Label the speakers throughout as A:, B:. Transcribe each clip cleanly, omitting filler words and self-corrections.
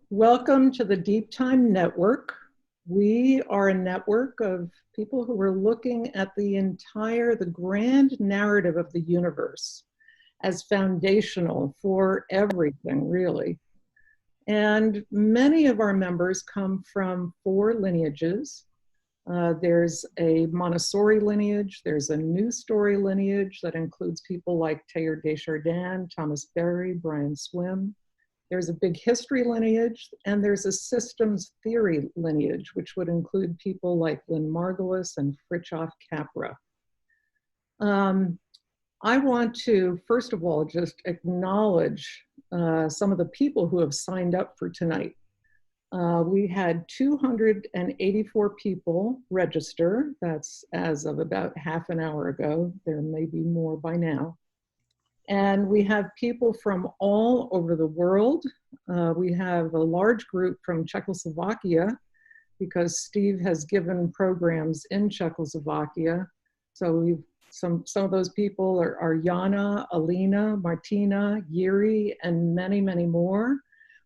A: Welcome to the Deep Time Network. We are a network of people who are looking at the grand narrative of the universe as foundational for everything, really. And many of our members come from four lineages. There's a Montessori lineage, there's a New Story lineage that includes people like Teilhard de Chardin, Thomas Berry, Brian Swim. There's a big history lineage, and there's a systems theory lineage, which would include people like Lynn Margulis and Fritjof Capra. I want to, first of all, just acknowledge some of the people who have signed up for tonight. We had 284 people register. That's as of about half an hour ago. There may be more by now. And we have people from all over the world. We have a large group from Czechoslovakia because Steve has given programs in Czechoslovakia. So we've some of those people are Jana, Alina, Martina, Yuri, and many, many more.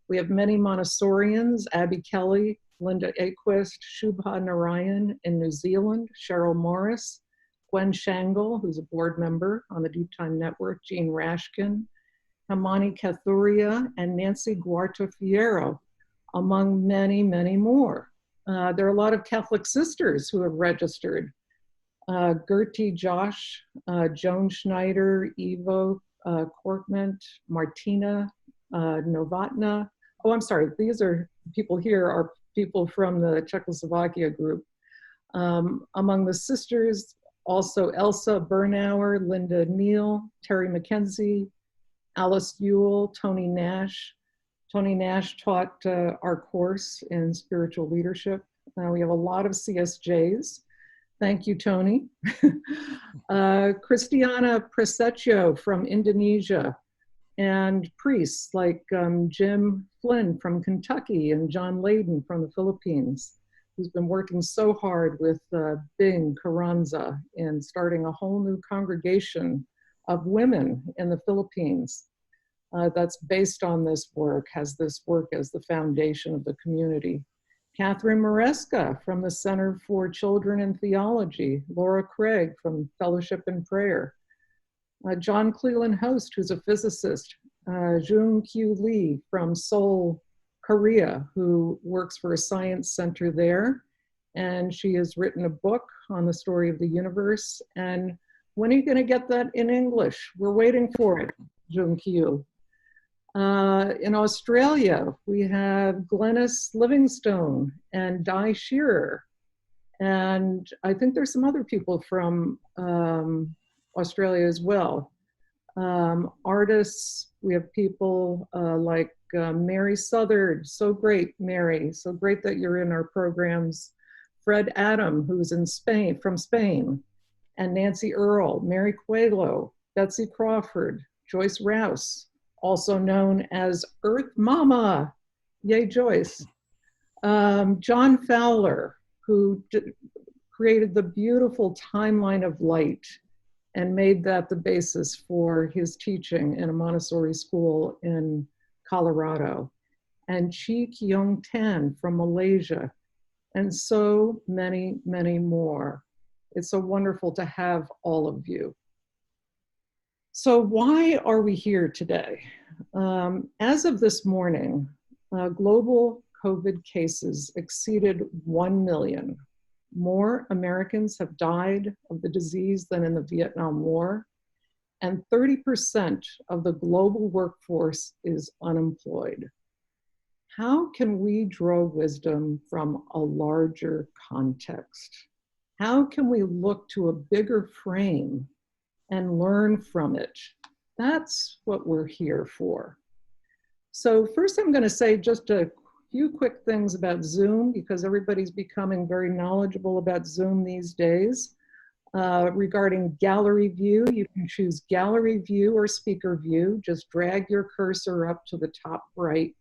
A: We have many Montessorians, Abby Kelly, Linda Aquist, Shubha Narayan in New Zealand, Cheryl Morris, Gwen Shangle, who's a board member on the Deep Time Network, Jean Rashkin, Hamani Kathuria, and Nancy Guarto Fierro, among many, many more. There are a lot of Catholic sisters who have registered. Gertie Josh, Joan Schneider, Ivo Korkment, Martina Novotna. Oh, I'm sorry, these are people here are people from the Czechoslovakia group. Among the sisters, also Elsa Bernauer, Linda Neal, Terry McKenzie, Alice Ewell, Tony Nash. Tony Nash taught our course in spiritual leadership. We have a lot of CSJs. Thank you, Tony. Christiana Preseccio from Indonesia, and priests like Jim Flynn from Kentucky and John Layden from the Philippines, who's been working so hard with Bing Carranza in starting a whole new congregation of women in the Philippines that's based on this work, has this work as the foundation of the community. Catherine Maresca from the Center for Children in Theology, Laura Craig from Fellowship in Prayer, John Cleland Host, who's a physicist, Jung Kyu Lee from Seoul, Korea, who works for a science center there. And she has written a book on the story of the universe. And when are you going to get that in English? We're waiting for it, Jung Kyu. In Australia, we have Glenys Livingstone and Di Shearer. And I think there's some other people from Australia as well. Artists, we have people like Mary Southard. So great, Mary. So great that you're in our programs. Fred Adam, who's in Spain, from Spain. And Nancy Earle, Mary Coelho, Betsy Crawford, Joyce Rouse, also known as Earth Mama. Yay, Joyce. John Fowler, who created the beautiful timeline of light and made that the basis for his teaching in a Montessori school in Colorado. And Chi Keong Tan from Malaysia, and so many, many more. It's so wonderful to have all of you. So why are we here today? As of this morning, global COVID cases exceeded 1 million. More Americans have died of the disease than in the Vietnam War, and 30% of the global workforce is unemployed. How can we draw wisdom from a larger context? How can we look to a bigger frame and learn from it? That's what we're here for. So first I'm going to say just a few quick things about Zoom, because everybody's becoming very knowledgeable about Zoom these days. Regarding gallery view, you can choose gallery view or speaker view. Just drag your cursor up to the top right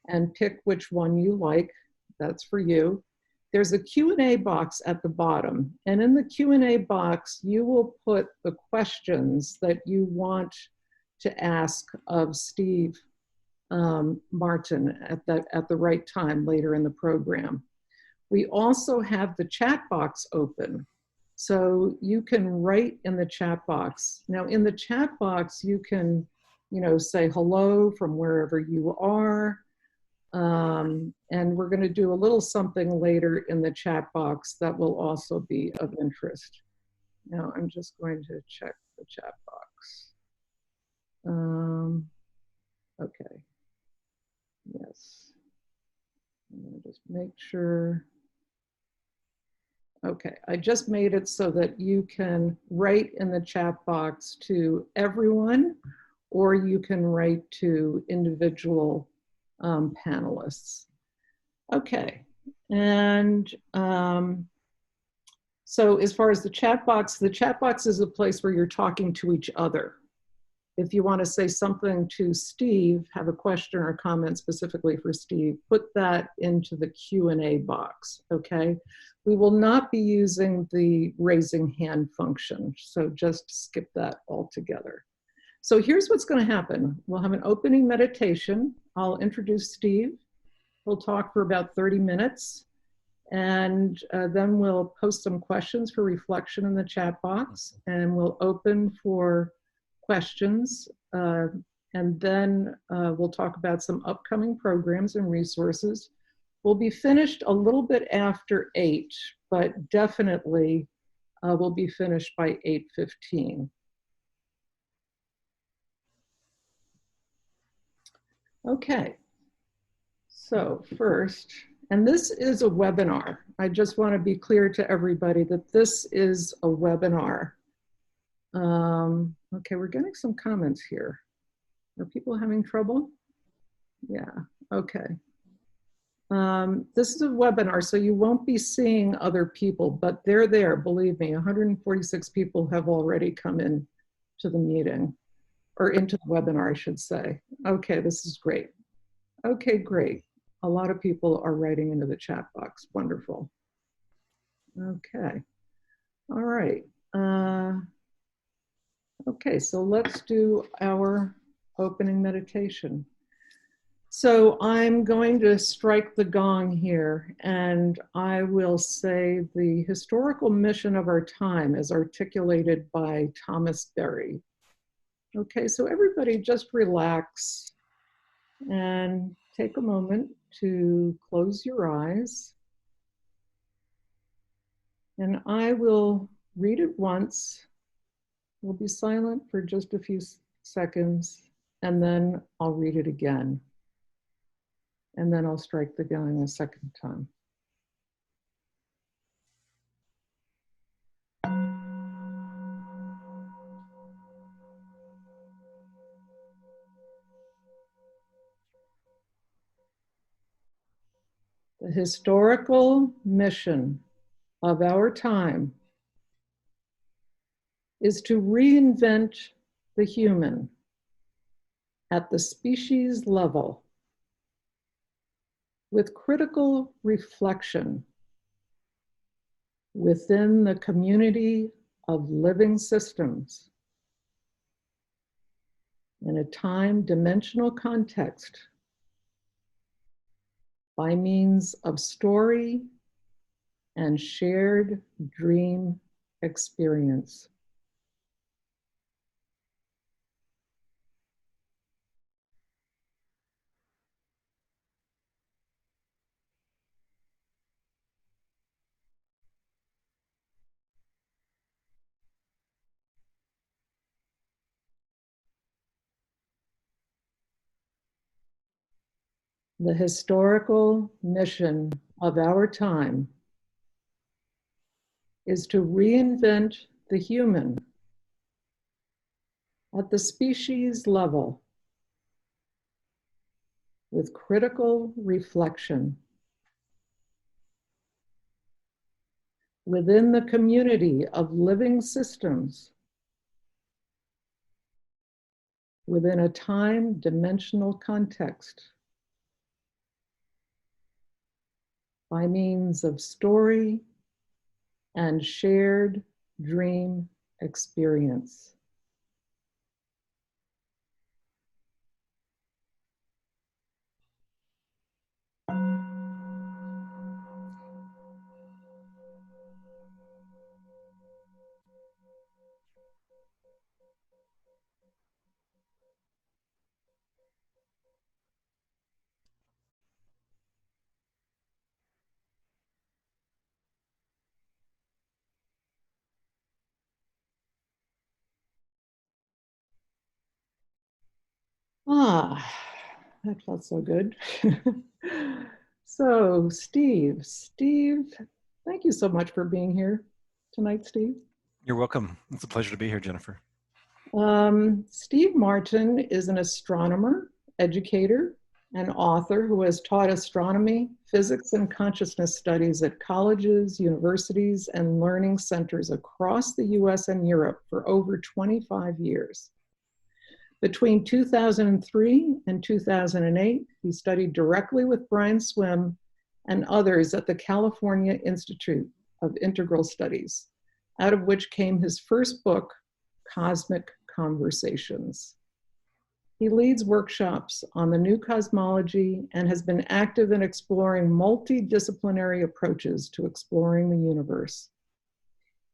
A: and pick which one you like. That's for you. there's a Q&A box at the bottom. And in the Q&A box, you will put the questions that you want to ask of Steve Martin at the right time later in the program. We also have the chat box open. So you can write in the chat box. Now in the chat box, you can, say hello from wherever you are. And we're going to do a little something later in the chat box that will also be of interest. Now I'm just going to check the chat box. Okay. Yes. I'm going to just make sure. Okay, I just made it so that you can write in the chat box to everyone, or you can write to individual panelists. Okay, and so as far as the chat box is a place where you're talking to each other. If you want to say something to Steve, have a question or comment specifically for Steve, put that into the Q&A box, okay? We will not be using the raising hand function, so just skip that altogether. So here's what's going to happen. We'll have an opening meditation. I'll introduce Steve. We'll talk for about 30 minutes, and then we'll post some questions for reflection in the chat box, and we'll open for questions, and then we'll talk about some upcoming programs and resources. We'll be finished a little bit after 8, but definitely we'll be finished by 8:15. Okay, so first, and this is a webinar. I just want to be clear to everybody that this is a webinar. Okay, we're getting some comments here. Are people having trouble? Yeah, okay. This is a webinar, so you won't be seeing other people, but they're there, believe me. 146 people have already come in to the meeting, or into the webinar, I should say. Okay, this is great. Okay, great. A lot of people are writing into the chat box. Wonderful. Okay, all right. Okay, so let's do our opening meditation. So I'm going to strike the gong here, and I will say the historical mission of our time as articulated by Thomas Berry. Okay, so everybody just relax and take a moment to close your eyes. And I will read it once. We'll be silent for just a few seconds, and then I'll read it again. And then I'll strike the gong a second time. The historical mission of our time is to reinvent the human at the species level with critical reflection within the community of living systems in a time-dimensional context by means of story and shared dream experience. The historical mission of our time is to reinvent the human at the species level with critical reflection within the community of living systems within a time-dimensional context by means of story and shared dream experience. Ah, that felt so good. So, Steve, thank you so much for being here tonight, Steve.
B: You're welcome. It's a pleasure to be here, Jennifer.
A: Steve Martin is an astronomer, educator, and author who has taught astronomy, physics, and consciousness studies at colleges, universities, and learning centers across the US and Europe for over 25 years. Between 2003 and 2008, he studied directly with Brian Swim and others at the California Institute of Integral Studies, out of which came his first book, Cosmic Conversations. He leads workshops on the new cosmology and has been active in exploring multidisciplinary approaches to exploring the universe.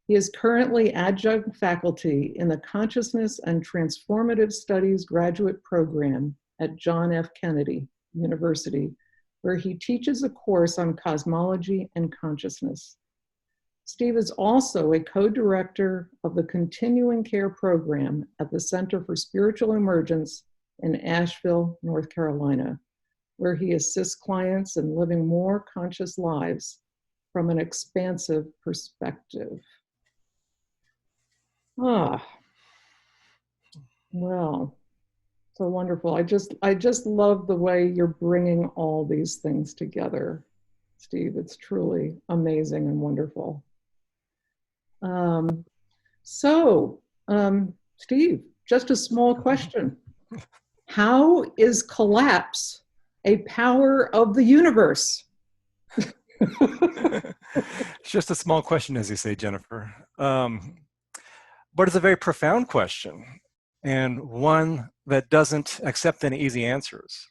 A: He is currently adjunct faculty in the Consciousness and Transformative Studies graduate program at John F. Kennedy University, where he teaches a course on cosmology and consciousness. Steve is also a co-director of the Continuing Care Program at the Center for Spiritual Emergence in Asheville, North Carolina, where he assists clients in living more conscious lives from an expansive perspective. Well, so wonderful. I just love the way you're bringing all these things together, Steve. It's truly amazing and wonderful. Um, so, Steve, just a small question. How is collapse a power of the universe?
B: It's just a small question, as you say, Jennifer. But it's a very profound question, and one that doesn't accept any easy answers.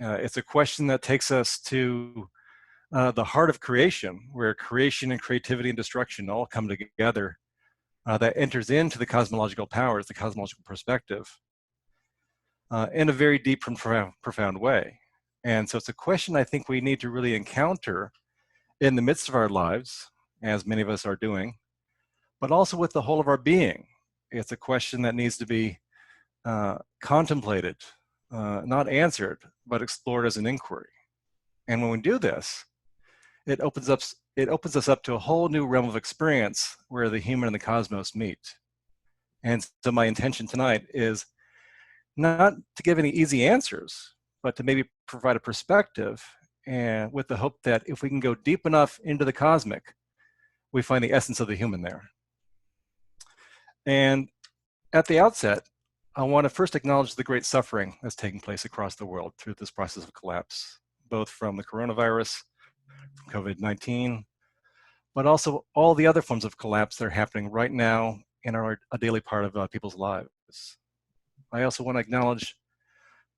B: It's a question that takes us to the heart of creation, where creation and creativity and destruction all come together, that enters into the cosmological powers, the cosmological perspective, in a very deep and profound way. And so it's a question I think we need to really encounter in the midst of our lives, as many of us are doing, but also with the whole of our being. It's a question that needs to be contemplated, not answered, but explored as an inquiry. And when we do this, it opens us up to a whole new realm of experience where the human and the cosmos meet. And so my intention tonight is not to give any easy answers, but to maybe provide a perspective, and with the hope that if we can go deep enough into the cosmic, we find the essence of the human there. And at the outset, I want to first acknowledge the great suffering that's taking place across the world through this process of collapse, both from the coronavirus, from COVID-19, but also all the other forms of collapse that are happening right now in a daily part of people's lives. I also want to acknowledge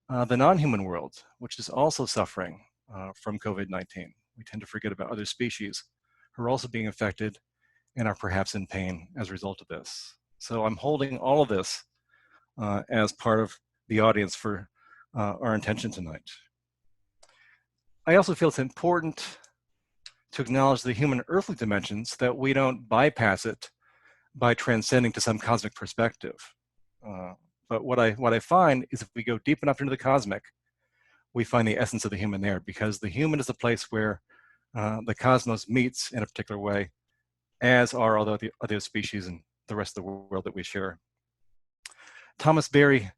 B: the non-human world, which is also suffering from COVID-19. We tend to forget about other species who are also being affected and are perhaps in pain as a result of this. So I'm holding all of this as part of the audience for our intention tonight. I also feel it's important to acknowledge the human earthly dimensions, that we don't bypass it by transcending to some cosmic perspective. But what I find is if we go deep enough into the cosmic, we find the essence of the human there, because the human is the place where the cosmos meets in a particular way, as are all the other species and the rest of the world that we share. Thomas Berry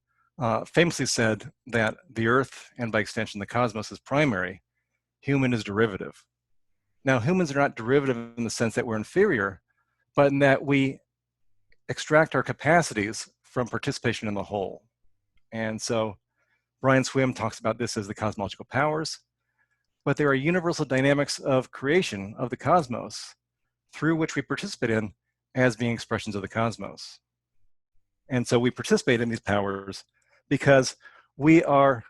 B: famously said that the Earth, and by extension the cosmos, is primary, human is derivative. Now, humans are not derivative in the sense that we're inferior, but in that we extract our capacities from participation in the whole. And so Brian Swim talks about this as the cosmological powers. but there are universal dynamics of creation of the cosmos through which we participate in as being expressions of the cosmos. And so we participate in these powers because we are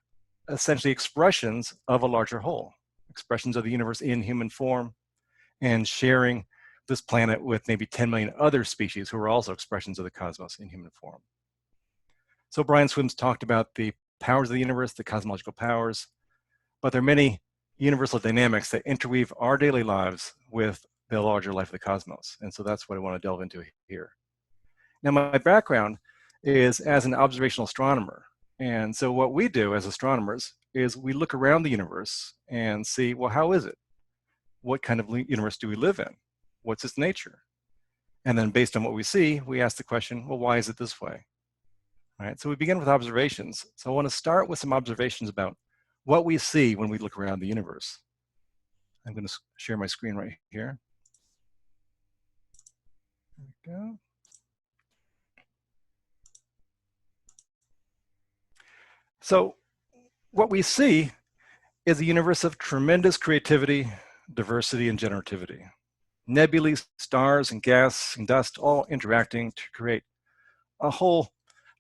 B: essentially expressions of a larger whole, expressions of the universe in human form, and sharing this planet with maybe 10 million other species who are also expressions of the cosmos in human form. So Brian Swims talked about the powers of the universe, the cosmological powers, but there are many universal dynamics that interweave our daily lives with the larger life of the cosmos. And so that's what I want to delve into here. Now, my background is as an observational astronomer. And so what we do as astronomers is we look around the universe and see, well, how is it? What kind of universe do we live in? What's its nature? And then based on what we see, we ask the question, well, why is it this way? All right, so we begin with observations. So I want to start with some observations about what we see when we look around the universe. I'm going to share my screen right here. There we go. So what we see is a universe of tremendous creativity, diversity, and generativity. Nebulae, stars, and gas and dust all interacting to create a whole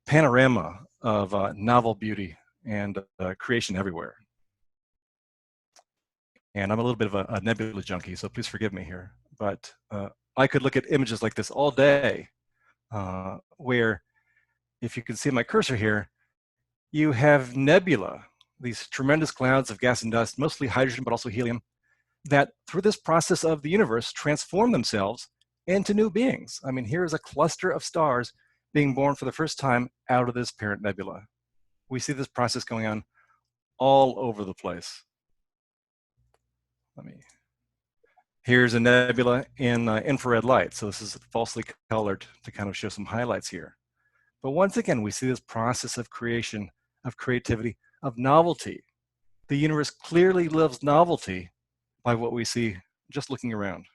B: panorama of novel beauty and creation everywhere. And I'm a little bit of a nebula junkie, so please forgive me here. But I could look at images like this all day, where if you can see my cursor here, you have nebula, these tremendous clouds of gas and dust, mostly hydrogen, but also helium, that through this process of the universe transform themselves into new beings. I mean, here is a cluster of stars being born for the first time out of this parent nebula. We see this process going on all over the place. Here's a nebula in infrared light. So this is falsely colored to kind of show some highlights here. But once again, we see this process of creation, of creativity, of novelty. The universe clearly lives novelty by what we see just looking around.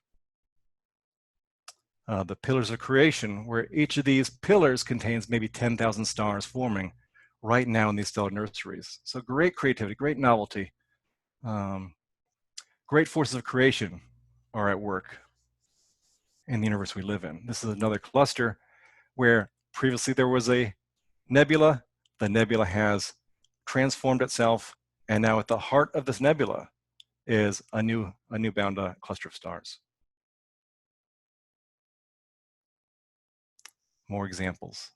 B: The pillars of creation, where each of these pillars contains maybe 10,000 stars forming right now in these stellar nurseries. So great creativity, great novelty, great forces of creation are at work in the universe we live in. This is another cluster where previously there was a nebula. The nebula has transformed itself, and now at the heart of this nebula is a new bound cluster of stars. More examples.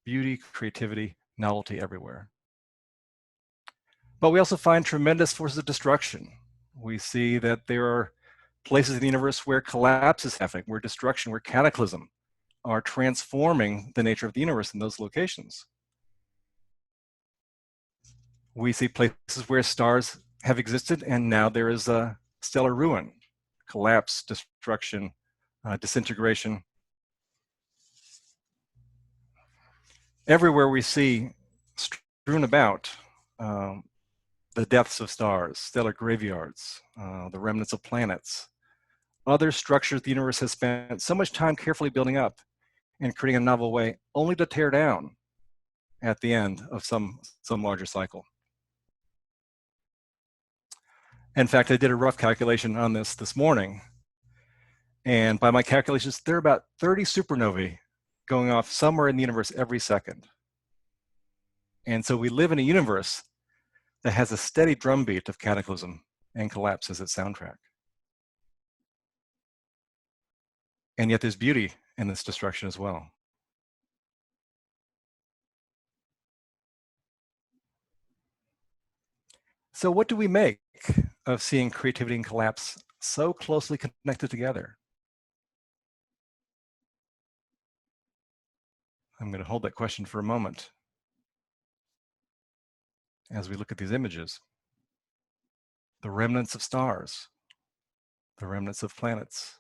B: Beauty, creativity, novelty everywhere. But we also find tremendous forces of destruction. We see that there are places in the universe where collapse is happening, where destruction, where cataclysm are transforming the nature of the universe in those locations. We see places where stars have existed and now there is a stellar ruin, collapse, destruction, disintegration. Everywhere we see strewn about the deaths of stars, stellar graveyards, the remnants of planets, other structures the universe has spent so much time carefully building up and creating a novel way, only to tear down at the end of some larger cycle. In fact, I did a rough calculation on this morning, and by my calculations, there are about 30 supernovae going off somewhere in the universe every second. And so we live in a universe that has a steady drumbeat of cataclysm and collapse as its soundtrack. And yet there's beauty in this destruction as well. So what do we make of seeing creativity and collapse so closely connected together? I'm going to hold that question for a moment as we look at these images. The remnants of stars, the remnants of planets,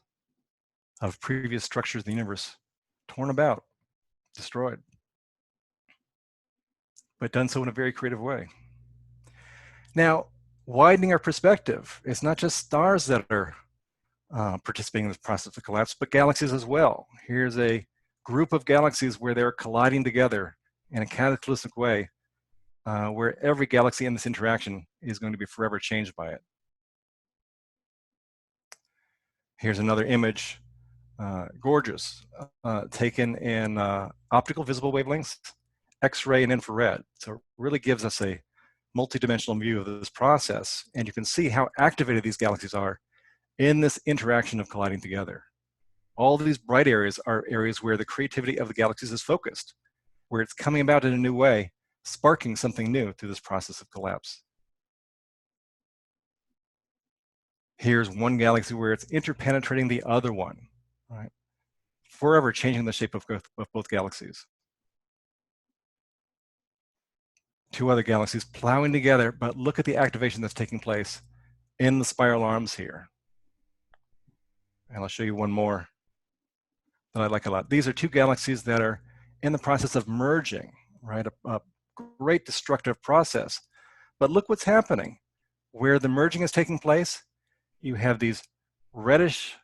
B: of previous structures of the universe, torn about, destroyed, but done so in a very creative way. Now, widening our perspective, it's not just stars that are participating in this process of collapse, but galaxies as well. Here's a group of galaxies where they're colliding together in a cataclysmic way, where every galaxy in this interaction is going to be forever changed by it. Here's another image, gorgeous, taken in optical visible wavelengths, X-ray and infrared. So it really gives us a multidimensional view of this process. And you can see how activated these galaxies are in this interaction of colliding together. All of these bright areas are areas where the creativity of the galaxies is focused, where it's coming about in a new way, sparking something new through this process of collapse. Here's one galaxy where it's interpenetrating the other one, right? Forever changing the shape of both galaxies. Two other galaxies plowing together, but look at the activation that's taking place in the spiral arms here. And I'll show you one more that I like a lot. These are two galaxies that are in the process of merging, right? A great destructive process. But look what's happening. Where the merging is taking place, you have these reddish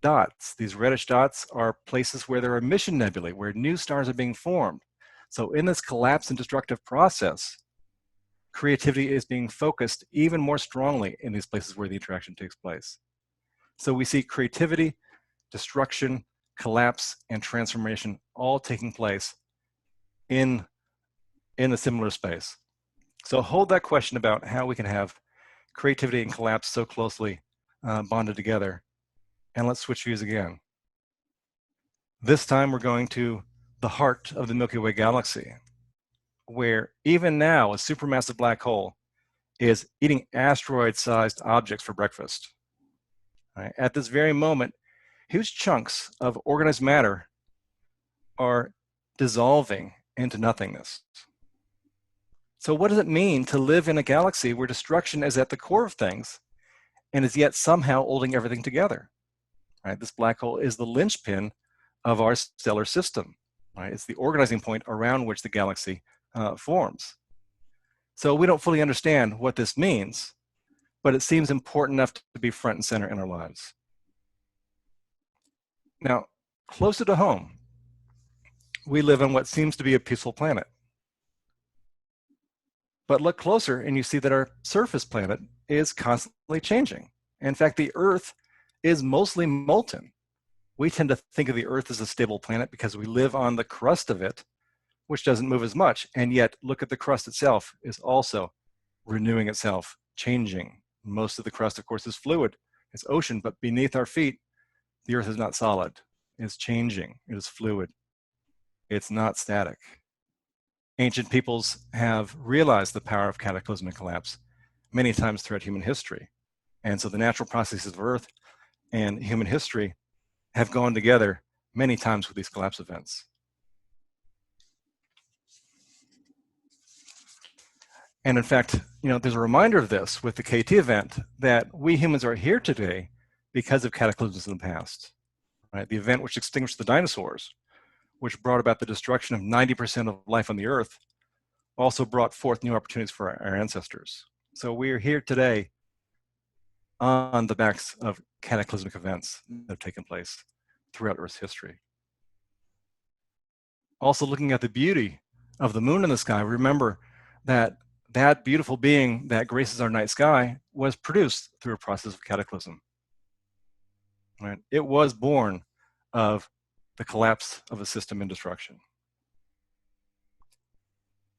B: dots. These reddish dots are places where there are emission nebulae, where new stars are being formed. So in this collapse and destructive process, creativity is being focused even more strongly in these places where the interaction takes place. So we see creativity, destruction, collapse, and transformation all taking place in a similar space. So hold that question about how we can have creativity and collapse so closely bonded together. And let's switch views again. This time we're going to the heart of the Milky Way galaxy, where even now a supermassive black hole is eating asteroid-sized objects for breakfast. Right? At this very moment, huge chunks of organized matter are dissolving into nothingness. So what does it mean to live in a galaxy where destruction is at the core of things and is yet somehow holding everything together? Right? This black hole is the linchpin of our stellar system. Right? It's the organizing point around which the galaxy forms. So we don't fully understand what this means, but it seems important enough to be front and center in our lives. Now, closer to home, we live on what seems to be a peaceful planet. But look closer and you see that our surface planet is constantly changing. In fact, the Earth is mostly molten. We tend to think of the Earth as a stable planet because we live on the crust of it, which doesn't move as much. And yet, look at the crust itself is also renewing itself, changing. Most of the crust, of course, is fluid. It's ocean, but beneath our feet, the Earth is not solid. It's changing. It is fluid. It's not static. Ancient peoples have realized the power of cataclysmic collapse many times throughout human history. And so the natural processes of Earth and human history have gone together many times with these collapse events. And in fact, there's a reminder of this with the KT event that we humans are here today because of cataclysms in the past. Right? The event which extinguished the dinosaurs, which brought about the destruction of 90% of life on the Earth, also brought forth new opportunities for our ancestors. So we are here today on the backs of cataclysmic events that have taken place throughout Earth's history. Also looking at the beauty of the moon in the sky, remember that that beautiful being that graces our night sky was produced through a process of cataclysm. Right? It was born of the collapse of a system in destruction.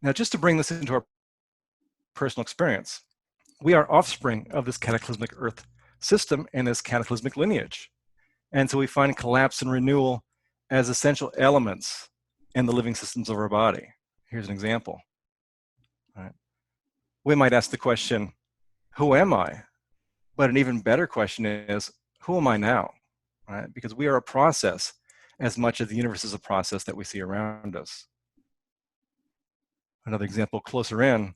B: Now, just to bring this into our personal experience, we are offspring of this cataclysmic Earth system and this cataclysmic lineage. And so we find collapse and renewal as essential elements in the living systems of our body. Here's an example. Right? We might ask the question, who am I? But an even better question is, who am I now? Right? Because we are a process as much as the universe is a process that we see around us. Another example closer in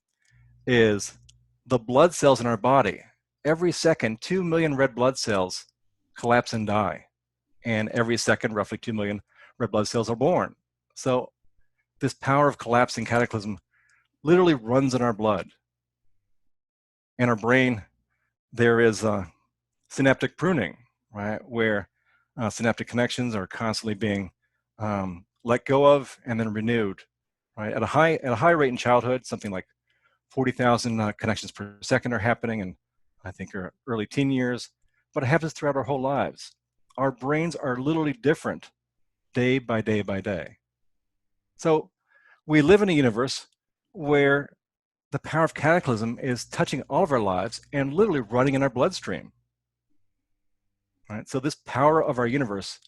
B: is the blood cells in our body. Every second, 2 million red blood cells collapse and die. And every second, roughly 2 million red blood cells are born. So this power of collapsing cataclysm literally runs in our blood. In our brain, there is synaptic pruning, right? Where synaptic connections are constantly being let go of and then renewed, right? At a high rate in childhood, something like 40,000 connections per second are happening in, I think, our early teen years, but it happens throughout our whole lives. our brains are literally different day by day by day. So we live in a universe where the power of cataclysm is touching all of our lives and literally running in our bloodstream. Right? So this power of our universe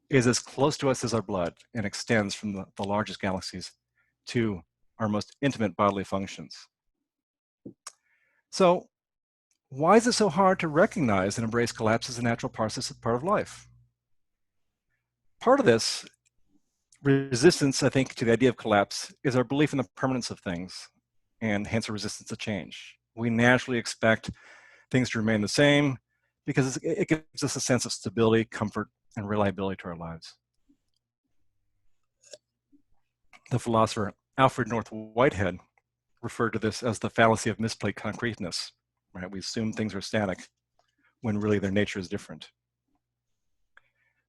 B: is as close to us as our blood and extends from the largest galaxies to our most intimate bodily functions. So why is it so hard to recognize and embrace collapse as a natural process as part of life? Part of this resistance, I think, to the idea of collapse is our belief in the permanence of things and hence a resistance to change. We naturally expect things to remain the same because it gives us a sense of stability, comfort, and reliability to our lives. The philosopher Alfred North Whitehead referred to this as the fallacy of misplaced concreteness. Right? We assume things are static when really their nature is different.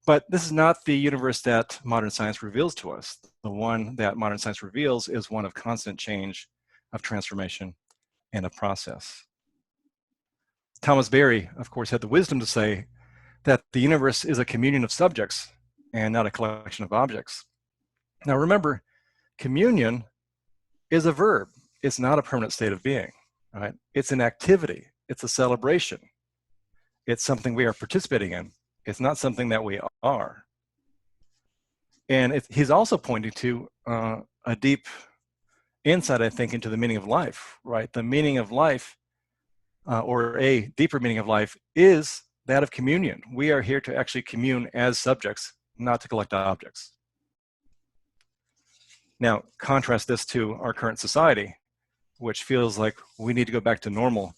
B: But this is not the universe that modern science reveals to us. The one that modern science reveals is one of constant change, of transformation, and of process. Thomas Berry, of course, had the wisdom to say that the universe is a communion of subjects and not a collection of objects. Now remember, communion is a verb. It's not a permanent state of being, right? It's an activity. It's a celebration. It's something we are participating in. It's not something that we are. And he's also pointing to a deep insight, I think, into the meaning of life, right? The meaning of life, or a deeper meaning of life, is that of communion. We are here to actually commune as subjects, not to collect objects. Now, contrast this to our current society, which feels like we need to go back to normal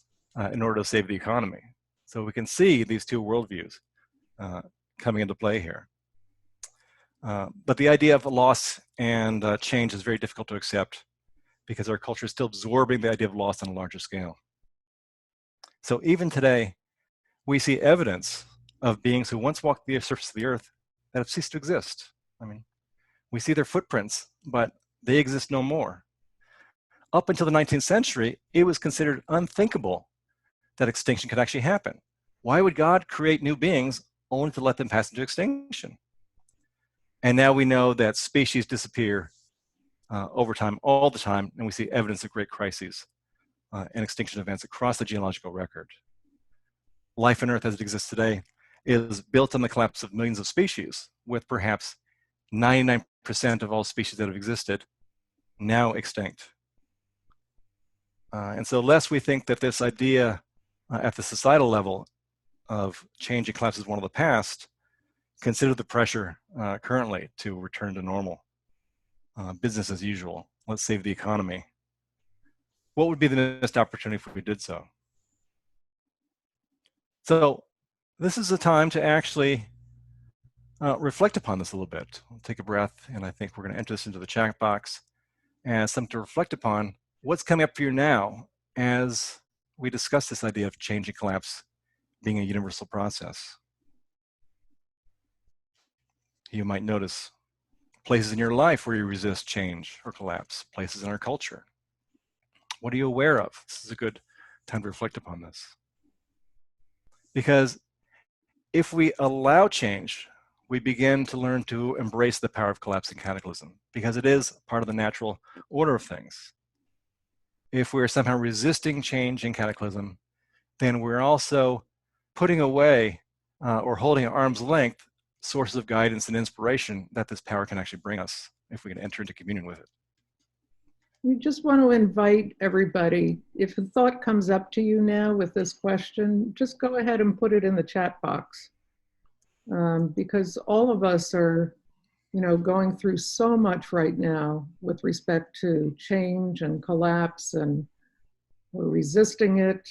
B: in order to save the economy. So we can see these two worldviews coming into play here. But the idea of loss and change is very difficult to accept because our culture is still absorbing the idea of loss on a larger scale. So even today, we see evidence of beings who once walked the surface of the earth that have ceased to exist. I mean, we see their footprints, but they exist no more. Up until the 19th century, it was considered unthinkable that extinction could actually happen. Why would God create new beings only to let them pass into extinction? And now we know that species disappear over time, all the time, and we see evidence of great crises and extinction events across the geological record. Life on Earth as it exists today is built on the collapse of millions of species, with perhaps 99% of all species that have existed now extinct. And so lest we think that this idea at the societal level of change and collapse is one of the past, consider the pressure currently to return to normal. Business as usual. Let's save the economy. What would be the missed opportunity if we did so? So this is a time to actually reflect upon this a little bit. We'll take a breath, and I think we're going to enter this into the chat box as something to reflect upon what's coming up for you now as we discuss this idea of change and collapse being a universal process. You might notice places in your life where you resist change or collapse, places in our culture. What are you aware of? This is a good time to reflect upon this. Because if we allow change, we begin to learn to embrace the power of collapse and cataclysm, because it is part of the natural order of things. If we're somehow resisting change and cataclysm, then we're also putting away or holding at arm's length sources of guidance and inspiration that this power can actually bring us if we can enter into communion with it.
A: We just want to invite everybody, if a thought comes up to you now with this question, just go ahead and put it in the chat box. Because all of us are, going through so much right now with respect to change and collapse, and we're resisting it.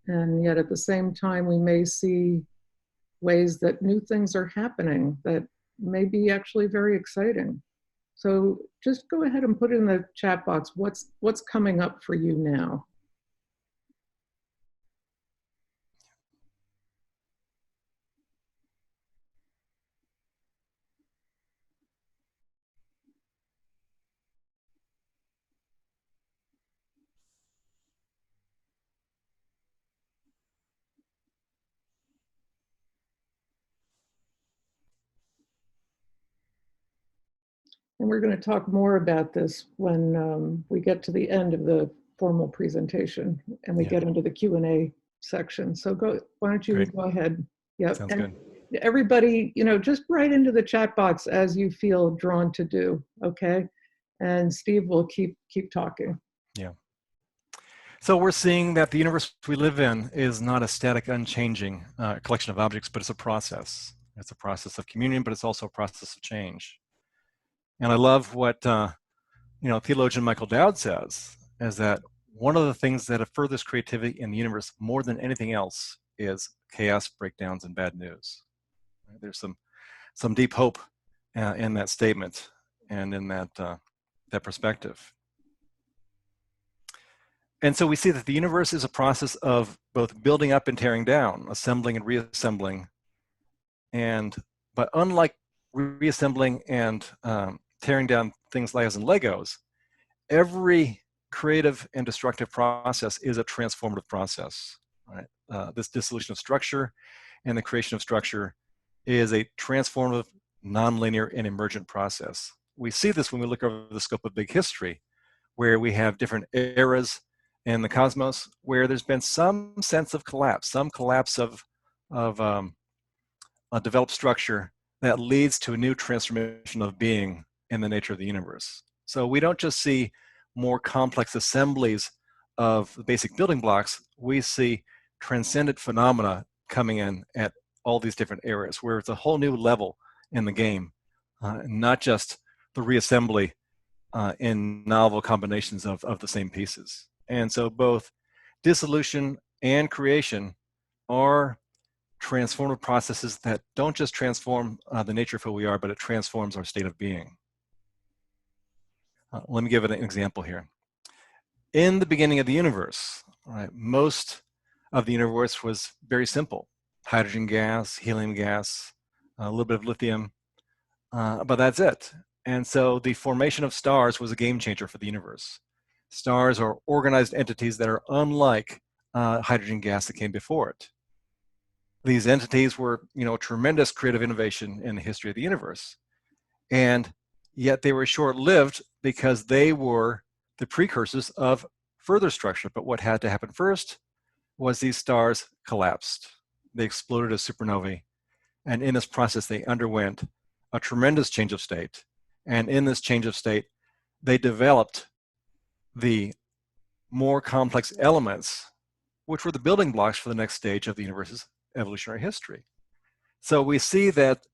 A: And yet at the same time, we may see ways that new things are happening that may be actually very exciting. So just go ahead and put in the chat box what's coming up for you now. And we're going to talk more about this when we get to the end of the formal presentation and we get into the Q&A section. So why don't you go ahead? Yep.
B: Sounds good.
A: Everybody, just write into the chat box as you feel drawn to do, okay? And Steve will keep talking.
B: Yeah. So we're seeing that the universe we live in is not a static, unchanging collection of objects, but it's a process. It's a process of communion, but it's also a process of change. And I love what theologian Michael Dowd says, is that one of the things that furthers creativity in the universe more than anything else is chaos, breakdowns, and bad news. There's some deep hope in that statement and in that perspective. And so we see that the universe is a process of both building up and tearing down, assembling and reassembling. But unlike reassembling and tearing down things like as in Legos, every creative and destructive process is a transformative process. Right? This dissolution of structure and the creation of structure is a transformative, nonlinear, and emergent process. We see this when we look over the scope of big history, where we have different eras in the cosmos where there's been some sense of collapse, some collapse of a developed structure that leads to a new transformation of being in the nature of the universe. So we don't just see more complex assemblies of the basic building blocks, we see transcendent phenomena coming in at all these different areas where it's a whole new level in the game, not just the reassembly in novel combinations of the same pieces. And so both dissolution and creation are transformative processes that don't just transform the nature of who we are, but it transforms our state of being. Let me give it an example here. In the beginning of the universe, right, most of the universe was very simple. Hydrogen gas, helium gas, a little bit of lithium, but that's it. And so the formation of stars was a game changer for the universe. Stars are organized entities that are unlike hydrogen gas that came before it. These entities were, a tremendous creative innovation in the history of the universe. And yet they were short-lived because they were the precursors of further structure. But what had to happen first was these stars collapsed. They exploded as supernovae. And in this process, they underwent a tremendous change of state. And in this change of state, they developed the more complex elements, which were the building blocks for the next stage of the universe's evolutionary history. So we see that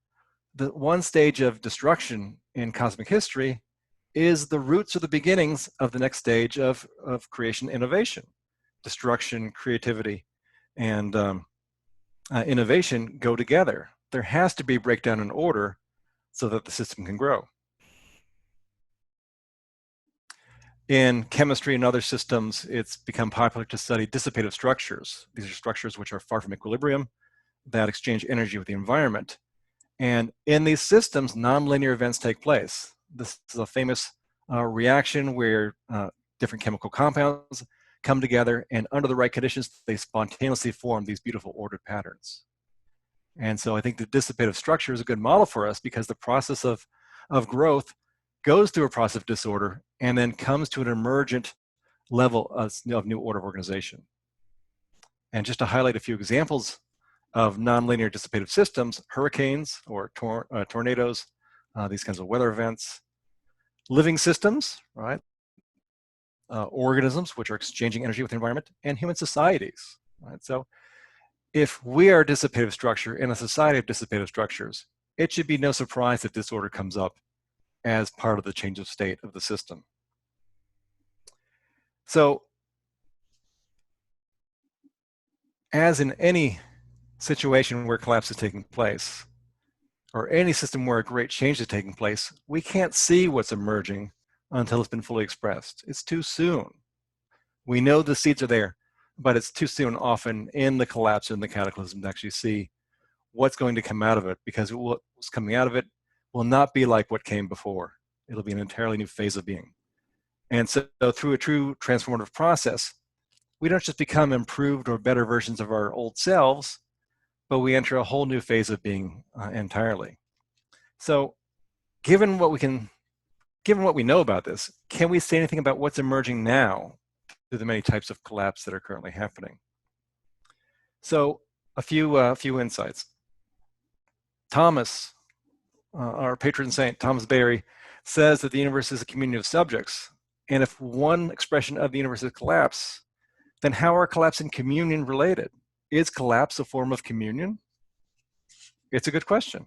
B: the one stage of destruction in cosmic history is the roots or the beginnings of the next stage of creation innovation. Destruction, creativity, and innovation go together. There has to be breakdown in order so that the system can grow. In chemistry and other systems, it's become popular to study dissipative structures. These are structures which are far from equilibrium, that exchange energy with the environment. And in these systems, nonlinear events take place. This is a famous reaction where different chemical compounds come together, and under the right conditions, they spontaneously form these beautiful ordered patterns. And so I think the dissipative structure is a good model for us because the process of growth goes through a process of disorder and then comes to an emergent level of new order of organization. And just to highlight a few examples of nonlinear dissipative systems, hurricanes or tornadoes, these kinds of weather events, living systems, right? Organisms which are exchanging energy with the environment, and human societies, right? So if we are a dissipative structure in a society of dissipative structures, it should be no surprise that disorder comes up as part of the change of state of the system. So as in any situation where collapse is taking place, or any system where a great change is taking place, we can't see what's emerging until it's been fully expressed. It's too soon. We know the seeds are there, but it's too soon often in the collapse and the cataclysm to actually see what's going to come out of it, because what's coming out of it will not be like what came before. It'll be an entirely new phase of being. And so through a true transformative process, we don't just become improved or better versions of our old selves, but we enter a whole new phase of being entirely. So given what we can given what we know about this, can we say anything about what's emerging now through the many types of collapse that are currently happening? So a few insights. Thomas, our patron saint, Thomas Berry, says that the universe is a community of subjects. And if one expression of the universe is collapse, then how are collapse and communion related? Is collapse a form of communion? It's a good question.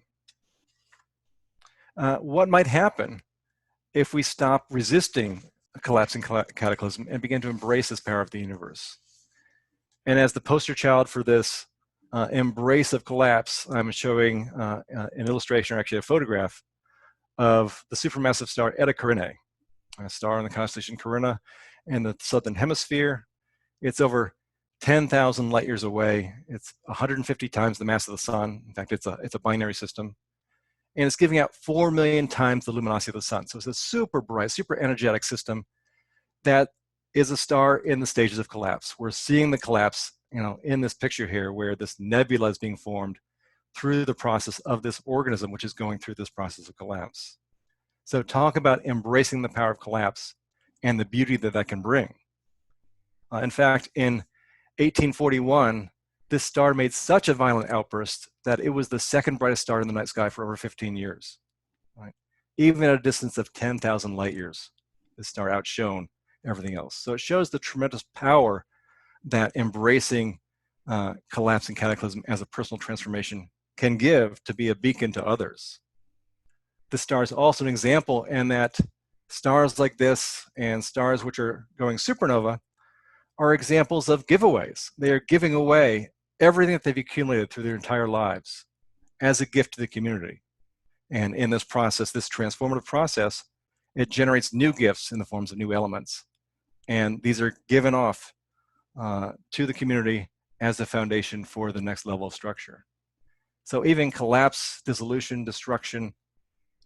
B: What might happen if we stop resisting a collapsing cataclysm and begin to embrace this power of the universe? And as the poster child for this embrace of collapse, I'm showing an illustration, or actually a photograph, of the supermassive star Eta Carinae, a star in the constellation Carina in the southern hemisphere. It's over 10,000 light years away. It's 150 times the mass of the sun. In fact, it's a binary system. And it's giving out 4 million times the luminosity of the sun. So it's a super bright, super energetic system that is a star in the stages of collapse. We're seeing the collapse, in this picture here, where this nebula is being formed through the process of this organism, which is going through this process of collapse. So talk about embracing the power of collapse and the beauty that that can bring. In fact, in 1841, this star made such a violent outburst that it was the second brightest star in the night sky for over 15 years. Right? Even at a distance of 10,000 light years, this star outshone everything else. So it shows the tremendous power that embracing collapse and cataclysm as a personal transformation can give to be a beacon to others. This star is also an example in that stars like this and stars which are going supernova are examples of giveaways. They are giving away everything that they've accumulated through their entire lives as a gift to the community. And in this process, this transformative process, it generates new gifts in the forms of new elements. And these are given off to the community as the foundation for the next level of structure. So even collapse, dissolution, destruction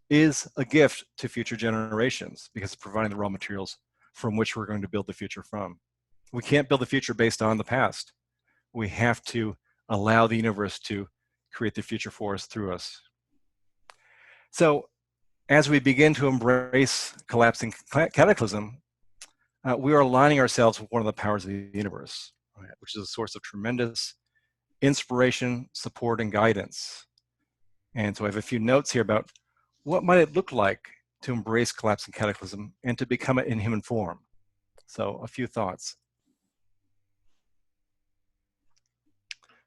B: is a gift to future generations because it's providing the raw materials from which we're going to build the future from. We can't build the future based on the past. We have to allow the universe to create the future for us through us. So as we begin to embrace collapsing cataclysm, we are aligning ourselves with one of the powers of the universe, right, which is a source of tremendous inspiration, support, and guidance. And so I have a few notes here about what might it look like to embrace collapsing cataclysm and to become it in human form. So a few thoughts.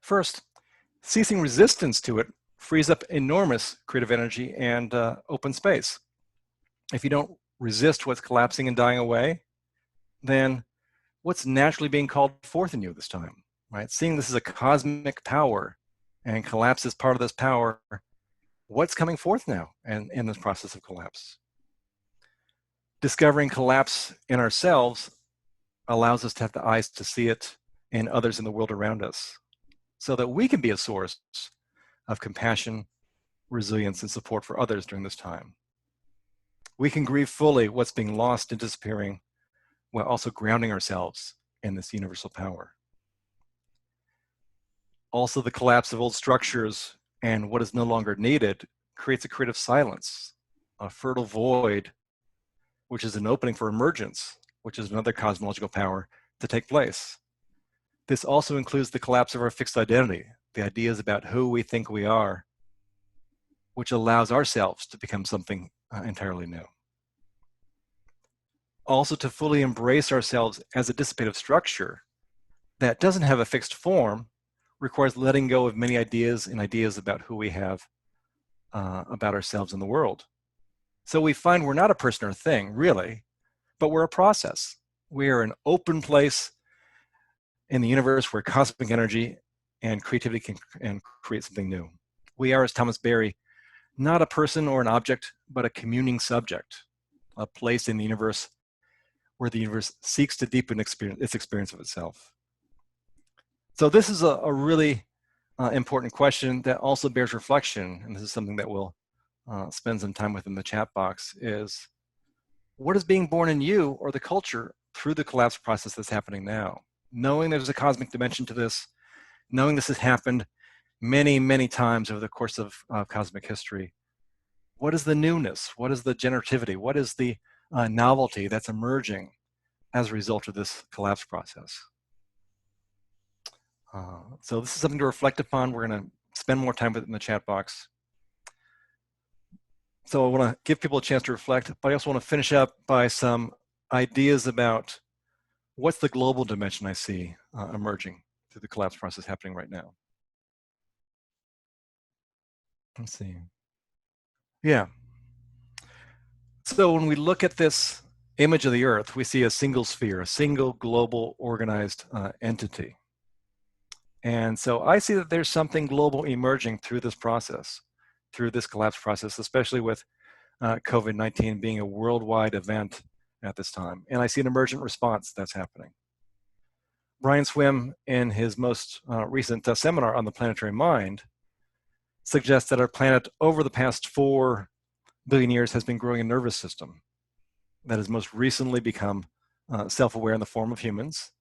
B: First, ceasing resistance to it frees up enormous creative energy and open space. If you don't resist what's collapsing and dying away, then what's naturally being called forth in you this time, right? Seeing this as a cosmic power and collapse is part of this power, what's coming forth now and in this process of collapse? Discovering collapse in ourselves allows us to have the eyes to see it in others in the world around us so that we can be a source of compassion, resilience, and support for others during this time. We can grieve fully what's being lost and disappearing while also grounding ourselves in this universal power. Also, the collapse of old structures and what is no longer needed creates a creative silence, a fertile void, which is an opening for emergence, which is another cosmological power to take place. This also includes the collapse of our fixed identity, the ideas about who we think we are, which allows ourselves to become something entirely new. Also, to fully embrace ourselves as a dissipative structure that doesn't have a fixed form requires letting go of many ideas and ideas about who we have about ourselves in the world. So we find we're not a person or thing, really, but we're a process. We are an open place in the universe where cosmic energy and creativity can create something new. We are, as Thomas Berry, not a person or an object, but a communing subject, a place in the universe where the universe seeks to deepen its experience of itself. So this is a really important question that also bears reflection, and this is something that we'll spend some time with in the chat box, is what is being born in you or the culture through the collapse process that's happening now? Knowing there's a cosmic dimension to this, knowing this has happened many, many times over the course of cosmic history, What is the newness? What is the generativity? What is the novelty that's emerging as a result of this collapse process? So this is something to reflect upon. We're going to spend more time with it in the chat box. So I want to give people a chance to reflect, but I also want to finish up by some ideas about what's the global dimension I see emerging through the collapse process happening right now. Let's see. Yeah. So when we look at this image of the Earth, we see a single sphere, a single global organized entity. And so I see that there's something global emerging through this process, through this collapse process, especially with COVID-19 being a worldwide event at this time. And I see an emergent response that's happening. Brian Swim, in his most recent seminar on the planetary mind, suggests that our planet over the past 4 billion years has been growing a nervous system that has most recently become self-aware in the form of humans,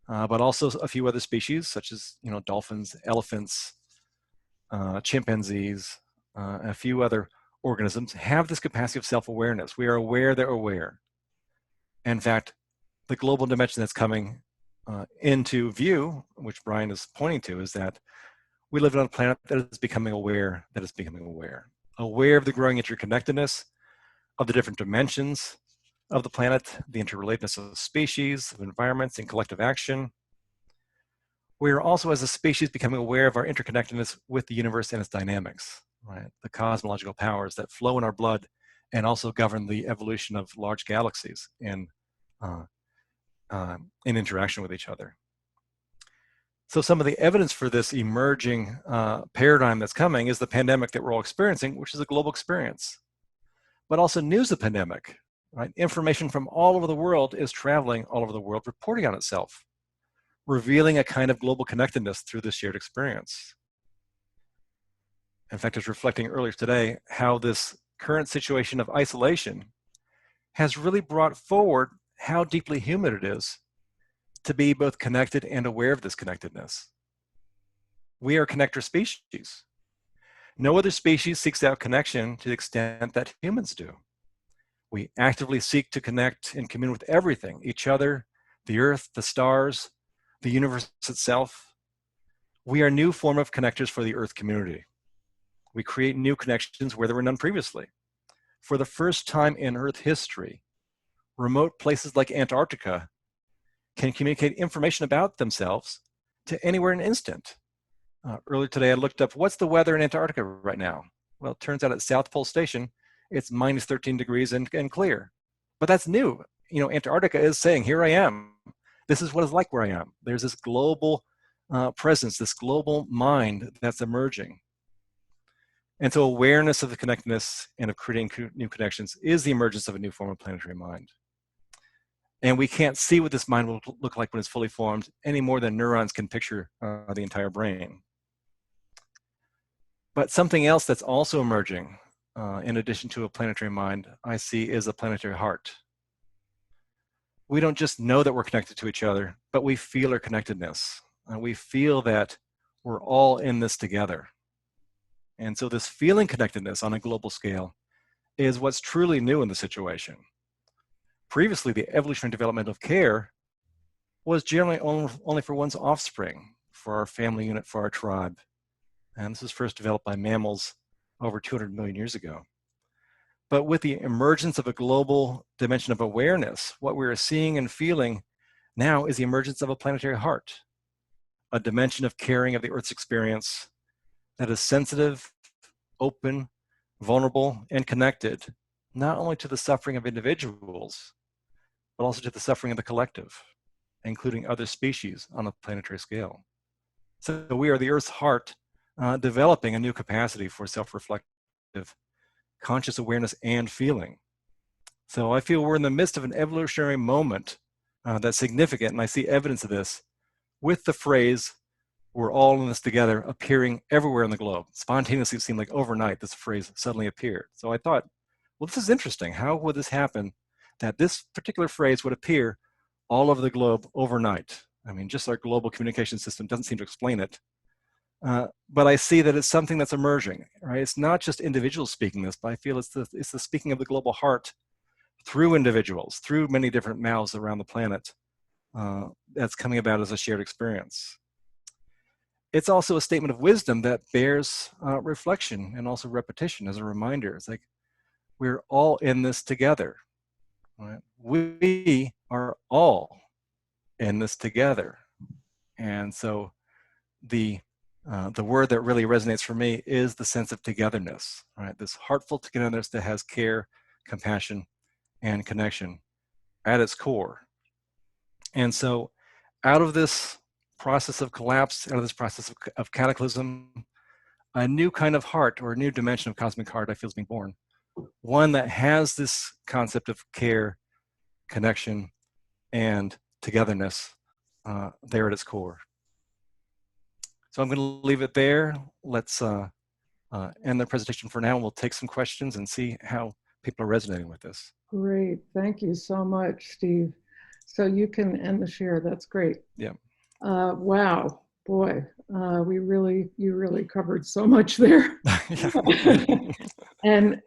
B: but also a few other species such as dolphins, elephants, chimpanzees, a few other organisms have this capacity of self-awareness. We are aware they're aware. In fact, the global dimension that's coming into view, which Brian is pointing to, is that we live on a planet that is becoming aware, aware of the growing interconnectedness of the different dimensions of the planet, the interrelatedness of species, of environments, and collective action. We are also, as a species, becoming aware of our interconnectedness with the universe and its dynamics, right? The cosmological powers that flow in our blood and also govern the evolution of large galaxies in interaction with each other. So some of the evidence for this emerging paradigm that's coming is the pandemic that we're all experiencing, which is a global experience, but also news of pandemic, right? Information from all over the world is traveling all over the world, reporting on itself, revealing a kind of global connectedness through this shared experience. In fact, I was reflecting earlier today how this current situation of isolation has really brought forward how deeply human it is to be both connected and aware of this connectedness. We are a connector species. No other species seeks out connection to the extent that humans do. We actively seek to connect and commune with everything, each other, the earth, the stars, the universe itself. We are a new form of connectors for the earth community. We create new connections where there were none previously. For the first time in earth history, remote places like Antarctica can communicate information about themselves to anywhere in an instant. Earlier today, I looked up what's the weather in Antarctica right now. Well, it turns out at South Pole Station, it's minus 13 degrees and clear. But that's new. Antarctica is saying, here I am. This is what it's like where I am. There's this global presence, this global mind that's emerging. And so awareness of the connectedness and of creating new connections is the emergence of a new form of planetary mind. And we can't see what this mind will look like when it's fully formed any more than neurons can picture the entire brain. But something else that's also emerging, in addition to a planetary mind, I see is a planetary heart. We don't just know that we're connected to each other, but we feel our connectedness. We feel that we're all in this together. And so this feeling connectedness on a global scale is what's truly new in the situation. Previously, the evolutionary development of care was generally only for one's offspring, for our family unit, for our tribe. And this was first developed by mammals over 200 million years ago. But with the emergence of a global dimension of awareness, what we're seeing and feeling now is the emergence of a planetary heart, a dimension of caring of the Earth's experience that is sensitive, open, vulnerable, and connected, not only to the suffering of individuals, but also to the suffering of the collective, including other species on a planetary scale. So we are the Earth's heart, developing a new capacity for self-reflective conscious awareness and feeling. So I feel we're in the midst of an evolutionary moment that's significant, and I see evidence of this with the phrase, we're all in this together, appearing everywhere in the globe. Spontaneously, it seemed like overnight this phrase suddenly appeared. So I thought, well, this is interesting. How would this happen that this particular phrase would appear all over the globe overnight? I mean, just our global communication system doesn't seem to explain it. But I see that it's something that's emerging, right? It's not just individuals speaking this, but I feel it's the speaking of the global heart through individuals, through many different mouths around the planet, that's coming about as a shared experience. It's also a statement of wisdom that bears reflection and also repetition as a reminder. It's like, we're all in this together, right? We are all in this together. And so the word that really resonates for me is the sense of togetherness, right? This heartful togetherness that has care, compassion, and connection at its core. And so out of this process of collapse, out of this process of cataclysm, a new kind of heart, or a new dimension of cosmic heart, I feel, is being born. One that has this concept of care, connection, and togetherness there at its core. So I'm going to leave it there. Let's end the presentation for now, and we'll take some questions and see how people are resonating with this.
A: Great. Thank you so much, Steve. So you can end the share. That's great.
B: Yeah.
A: Wow, boy, you really covered so much there. and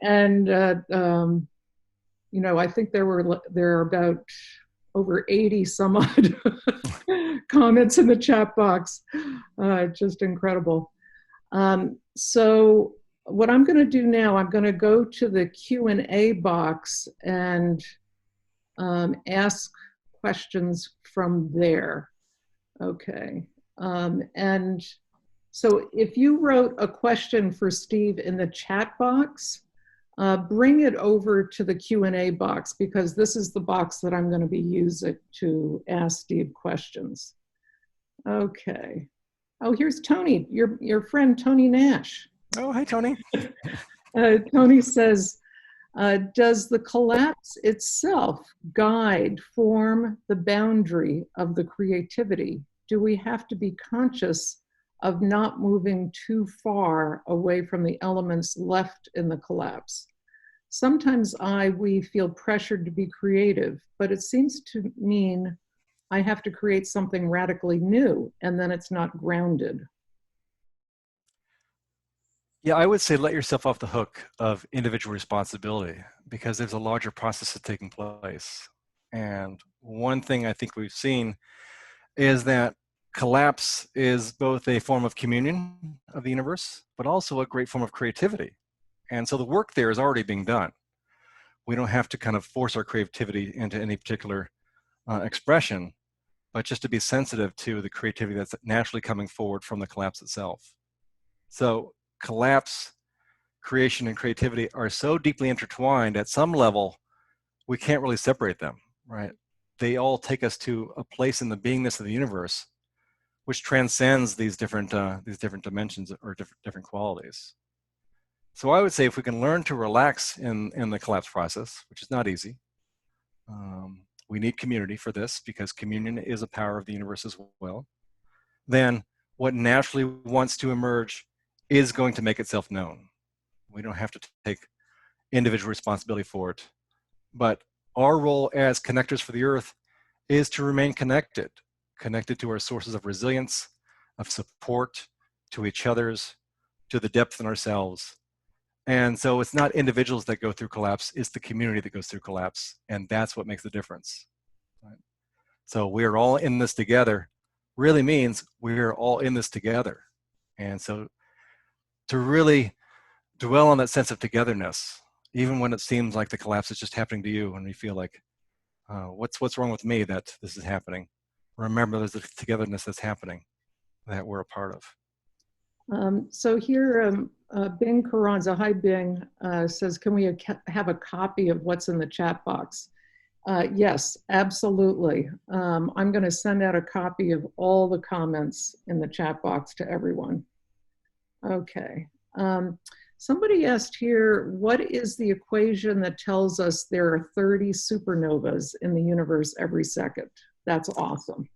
A: you know, I think there are about over 80 some odd comments in the chat box. Just incredible. So what I'm going to do now, I'm going to go to the Q&A box and ask questions from there. Okay. And so if you wrote a question for Steve in the chat box, bring it over to the Q&A box, because this is the box that I'm going to be using to ask Steve questions. Okay. Oh, here's Tony, your friend Tony Nash.
B: Oh, hi, Tony.
A: Tony says, does the collapse itself guide, form the boundary of the creativity? Do we have to be conscious of not moving too far away from the elements left in the collapse? Sometimes we feel pressured to be creative, but it seems to mean I have to create something radically new, and then it's not grounded.
B: Yeah, I would say let yourself off the hook of individual responsibility, because there's a larger process that's taking place. And one thing I think we've seen is that collapse is both a form of communion of the universe, but also a great form of creativity. And so the work there is already being done. We don't have to kind of force our creativity into any particular expression, but just to be sensitive to the creativity that's naturally coming forward from the collapse itself. So collapse, creation, and creativity are so deeply intertwined at some level, we can't really separate them, right? They all take us to a place in the beingness of the universe which transcends these different dimensions or different qualities. So I would say if we can learn to relax in the collapse process, which is not easy, we need community for this, because communion is a power of the universe as well, then what naturally wants to emerge is going to make itself known. We don't have to take individual responsibility for it. But our role as connectors for the earth is to remain connected to our sources of resilience, of support, to each other's, to the depth in ourselves. And so it's not individuals that go through collapse, it's the community that goes through collapse. And that's what makes the difference. Right? So we're all in this together really means we're all in this together. And so to really dwell on that sense of togetherness, even when it seems like the collapse is just happening to you and you feel like, what's wrong with me that this is happening? Remember, there's a togetherness that's happening that we're a part of.
A: So here, Bing Carranza, hi Bing, says, can we have a copy of what's in the chat box? Yes, absolutely. I'm going to send out a copy of all the comments in the chat box to everyone. Okay. Somebody asked here, what is the equation that tells us there are 30 supernovas in the universe every second? That's awesome.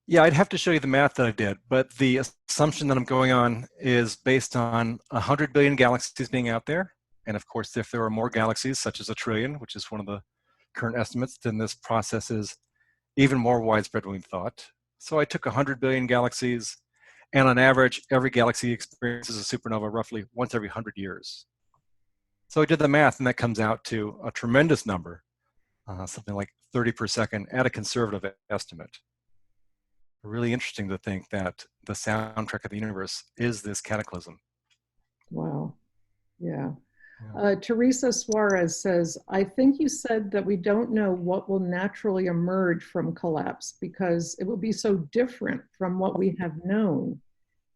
B: Yeah, I'd have to show you the math that I did, but the assumption that I'm going on is based on 100 billion galaxies being out there. And of course, if there are more galaxies, such as a trillion, which is one of the current estimates, then this process is even more widespread than we thought. So I took 100 billion galaxies And on average, every galaxy experiences a supernova roughly once every 100 years. So I did the math, and that comes out to a tremendous number, something like 30 per second at a conservative estimate. Really interesting to think that the soundtrack of the universe is this cataclysm.
A: Wow. Yeah.
B: Yeah.
A: Teresa Suarez says, I think you said that we don't know what will naturally emerge from collapse because it will be so different from what we have known.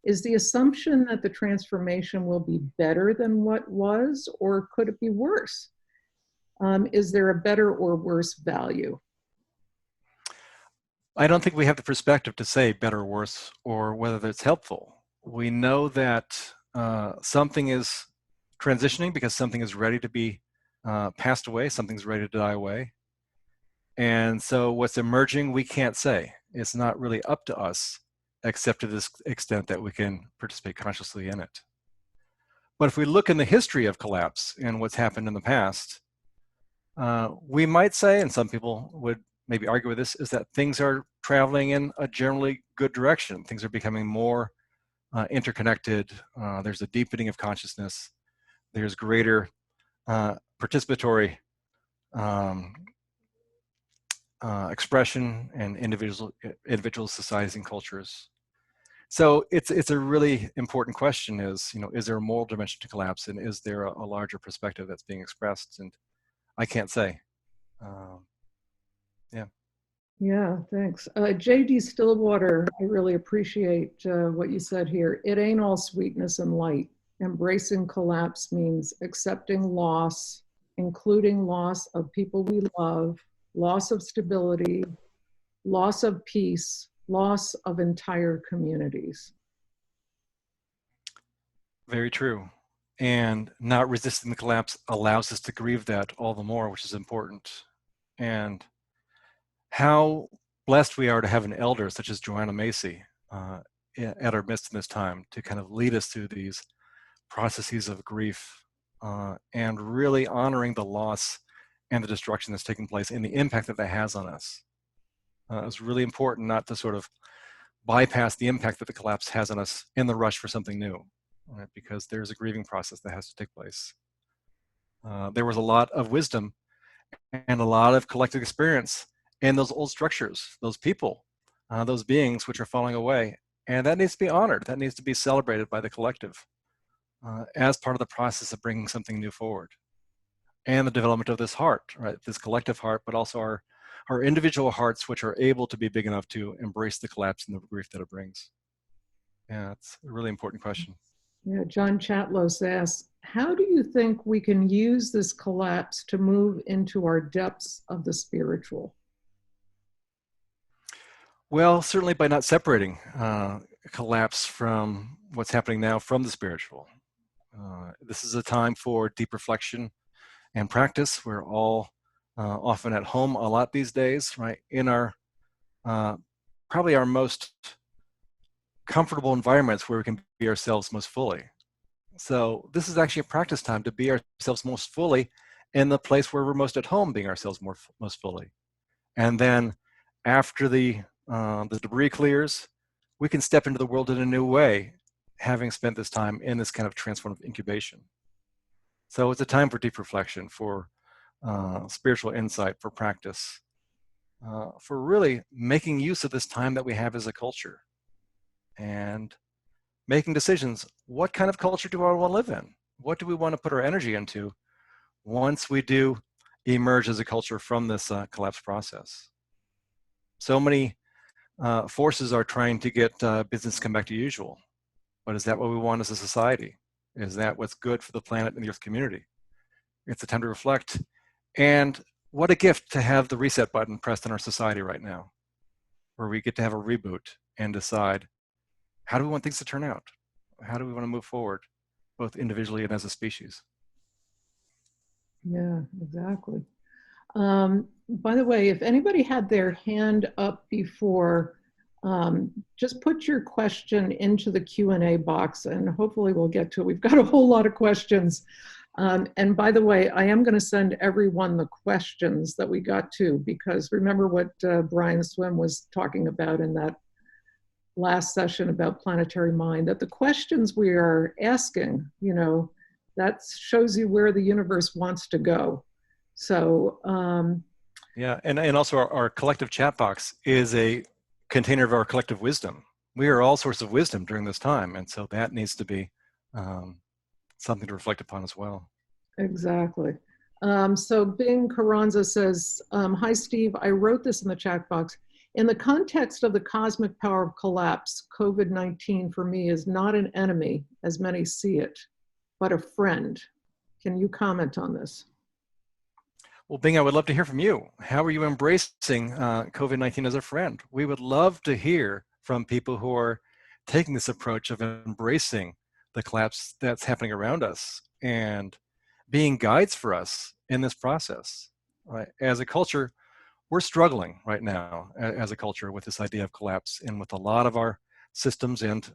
A: Is the assumption that the transformation will be better than what was, or could it be worse? Is there a better or worse value?
B: I don't think we have the perspective to say better or worse or whether it's helpful. We know that something is transitioning because something is ready to be passed away, something's ready to die away. And so what's emerging, we can't say. It's not really up to us, except to this extent that we can participate consciously in it. But if we look in the history of collapse and what's happened in the past, we might say, and some people would maybe argue with this, is that things are traveling in a generally good direction. Things are becoming more interconnected. There's a deepening of consciousness. There's greater participatory expression and individual societies and cultures. So it's a really important question: is there a moral dimension to collapse, and is there a larger perspective that's being expressed? And I can't say. Yeah.
A: Yeah, thanks. J.D. Stillwater, I really appreciate what you said here. It ain't all sweetness and light. Embracing collapse means accepting loss, including loss of people we love, loss of stability, loss of peace, loss of entire communities.
B: Very true. And not resisting the collapse allows us to grieve that all the more, which is important. And how blessed we are to have an elder such as Joanna Macy at our midst in this time to kind of lead us through these processes of grief and really honoring the loss and the destruction that's taking place and the impact that that has on us. It's really important not to sort of bypass the impact that the collapse has on us in the rush for something new, right? Because there's a grieving process that has to take place. There was a lot of wisdom and a lot of collective experience in those old structures, those people, those beings which are falling away. And that needs to be honored. That needs to be celebrated by the collective as part of the process of bringing something new forward. And the development of this heart, right? This collective heart, but also our individual hearts, which are able to be big enough to embrace the collapse and the grief that it brings. Yeah, it's a really important question.
A: Yeah, John Chatlos asks, how do you think we can use this collapse to move into our depths of the spiritual?
B: Well, certainly by not separating collapse from what's happening now from the spiritual. This is a time for deep reflection and practice. We're all often at home a lot these days, right? In our probably our most comfortable environments where we can be ourselves most fully. So this is actually a practice time to be ourselves most fully in the place where we're most at home, being ourselves most fully. And then after the debris clears, we can step into the world in a new way, having spent this time in this kind of transformative incubation. So it's a time for deep reflection, for spiritual insight, for practice, for really making use of this time that we have as a culture and making decisions. What kind of culture do I want to live in? What do we want to put our energy into once we do emerge as a culture from this collapse process? So many forces are trying to get business to come back to usual. But is that what we want as a society? Is that what's good for the planet and the Earth community? It's a time to reflect. And what a gift to have the reset button pressed in our society right now, where we get to have a reboot and decide, how do we want things to turn out? How do we want to move forward, both individually and as a species?
A: Yeah, exactly. By the way, if anybody had their hand up before, just put your question into the Q&A box and hopefully we'll get to it. We've got a whole lot of questions. And by the way, I am going to send everyone the questions that we got to, because remember what Brian Swim was talking about in that last session about planetary mind, that the questions we are asking, that shows you where the universe wants to go. So,
B: yeah, and also our collective chat box is a container of our collective wisdom. We are all sources of wisdom during this time, and so that needs to be something to reflect upon as well.
A: exactly. So Bing Carranza says, hi, Steve. I wrote this in the chat box. In the context of the cosmic power of collapse, COVID-19 for me is not an enemy, as many see it, but a friend. Can you comment on this?
B: Well, Bing, I would love to hear from you. How are you embracing COVID-19 as a friend? We would love to hear from people who are taking this approach of embracing the collapse that's happening around us and being guides for us in this process. Right? As a culture, we're struggling right now as a culture with this idea of collapse and with a lot of our systems and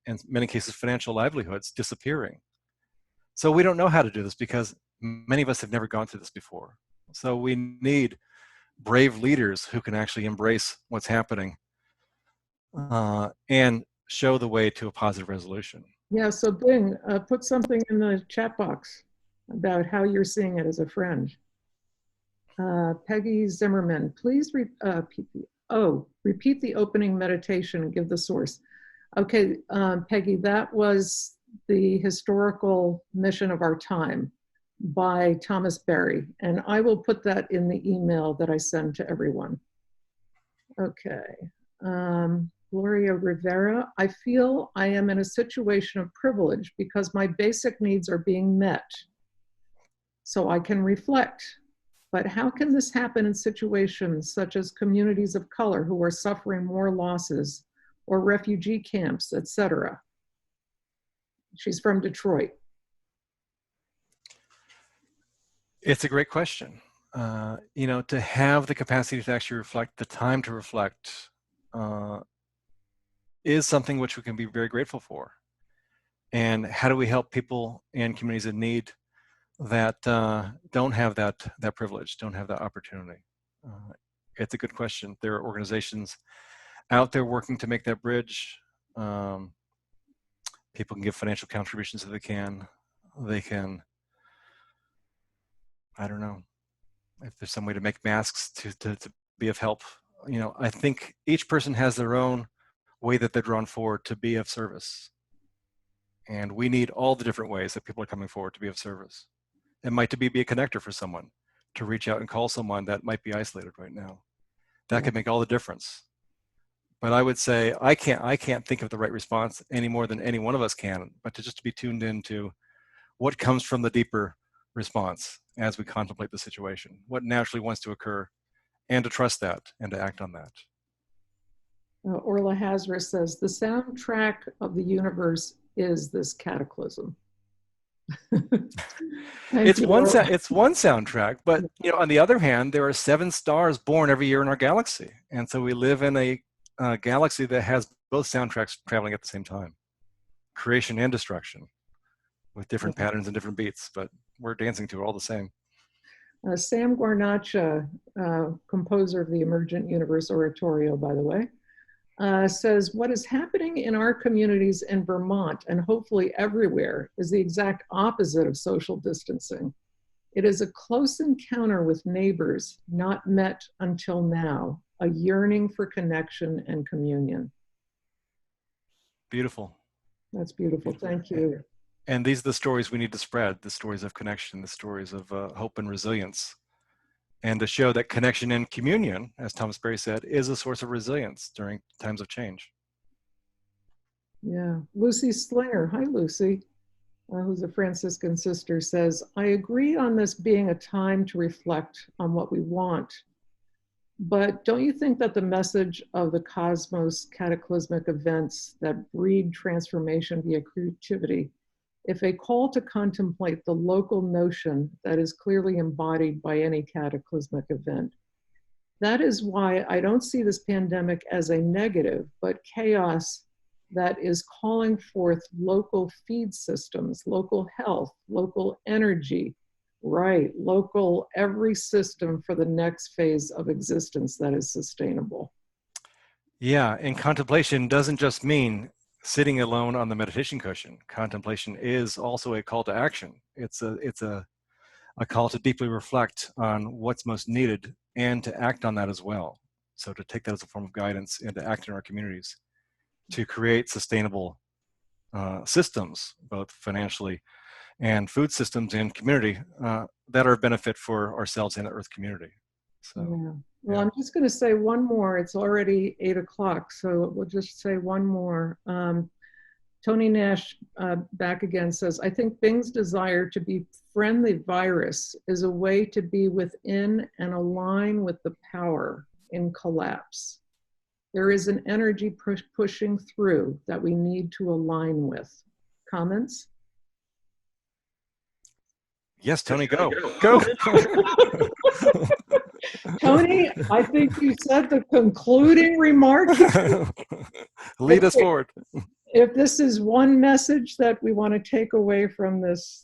B: in many cases, financial livelihoods disappearing. So we don't know how to do this because many of us have never gone through this before. So we need brave leaders who can actually embrace what's happening and show the way to a positive resolution.
A: Yeah, so Bing, put something in the chat box about how you're seeing it as a friend. Peggy Zimmerman, please repeat the opening meditation and give the source. Okay, Peggy, that was the historical mission of our time by Thomas Berry, and I will put that in the email that I send to everyone. Okay. Gloria Rivera, I feel I am in a situation of privilege because my basic needs are being met. So I can reflect. But how can this happen in situations such as communities of color who are suffering more losses, or refugee camps, etc.? She's from Detroit.
B: It's a great question. To have the capacity to actually reflect, the time to reflect, is something which we can be very grateful for. And how do we help people in communities in need that don't have that privilege, don't have that opportunity? It's a good question. There are organizations out there working to make that bridge. People can give financial contributions if they can. They can, I don't know, if there's some way to make masks to be of help. I think each person has their own way that they're drawn forward to be of service. And we need all the different ways that people are coming forward to be of service. It might be a connector for someone, to reach out and call someone that might be isolated right now. That could make all the difference. But I would say I can't think of the right response any more than any one of us can, but to be tuned into what comes from the deeper response as we contemplate the situation, what naturally wants to occur, and to trust that and to act on that.
A: Orla Hazra says, the soundtrack of the universe is this cataclysm.
B: It's one soundtrack, but on the other hand, there are 7 stars born every year in our galaxy, and so we live in a galaxy that has both soundtracks traveling at the same time, creation and destruction, with different patterns and different beats, but we're dancing to it all the same.
A: Sam Guarnacha, composer of the Emergent Universe Oratorio, by the way, says, what is happening in our communities in Vermont and hopefully everywhere is the exact opposite of social distancing. It is a close encounter with neighbors not met until now, a yearning for connection and communion.
B: Beautiful.
A: That's beautiful. Thank you.
B: And these are the stories we need to spread, the stories of connection, the stories of hope and resilience. And to show that connection and communion, as Thomas Berry said, is a source of resilience during times of change.
A: Yeah. Lucy Slinger. Hi, Lucy, who's a Franciscan sister, says, I agree on this being a time to reflect on what we want. But don't you think that the message of the cosmos cataclysmic events that breed transformation via creativity, if a call to contemplate the local notion that is clearly embodied by any cataclysmic event, that is why I don't see this pandemic as a negative, but chaos that is calling forth local feed systems, local health, local energy, right, local every system for the next phase of existence that is sustainable.
B: Yeah, and contemplation doesn't just mean sitting alone on the meditation cushion. Contemplation is also a call to action. It's a call to deeply reflect on what's most needed and to act on that as well. So to take that as a form of guidance and to act in our communities to create sustainable systems, both financially and food systems and community that are a benefit for ourselves and the Earth community. So,
A: Yeah. Well,
B: yeah.
A: I'm just going to say one more. It's already 8 o'clock, so we'll just say one more. Tony Nash back again says, I think Bing's desire to befriend the virus is a way to be within and align with the power in collapse. There is an energy pushing through that we need to align with. Comments?
B: Yes, Tony, go. Go.
A: Tony, I think you said the concluding remark.
B: Lead us forward.
A: If this is one message that we want to take away from this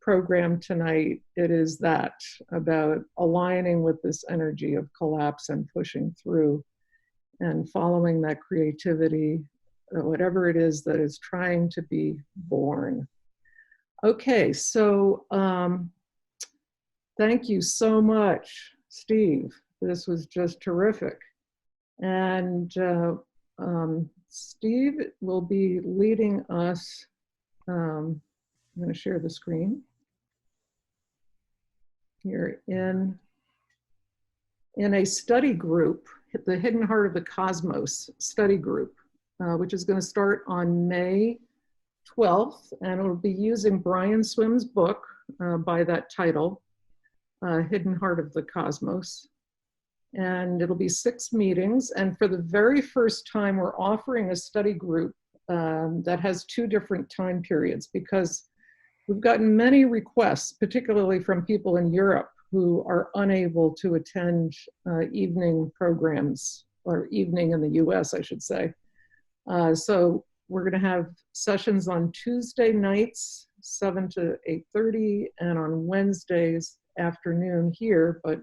A: program tonight, it is that about aligning with this energy of collapse and pushing through and following that creativity, whatever it is that is trying to be born. Okay, so thank you so much, Steve. This was just terrific. And Steve will be leading us. I'm going to share the screen here in a study group, the Hidden Heart of the Cosmos study group, which is going to start on May 12th, and it'll be using Brian Swim's book by that title, Hidden Heart of the Cosmos. And it'll be 6 meetings. And for the very first time, we're offering a study group that has 2 different time periods, because we've gotten many requests, particularly from people in Europe who are unable to attend evening programs, or evening in the US, I should say. So we're going to have sessions on Tuesday nights, 7 to 8:30, and on Wednesdays afternoon here, but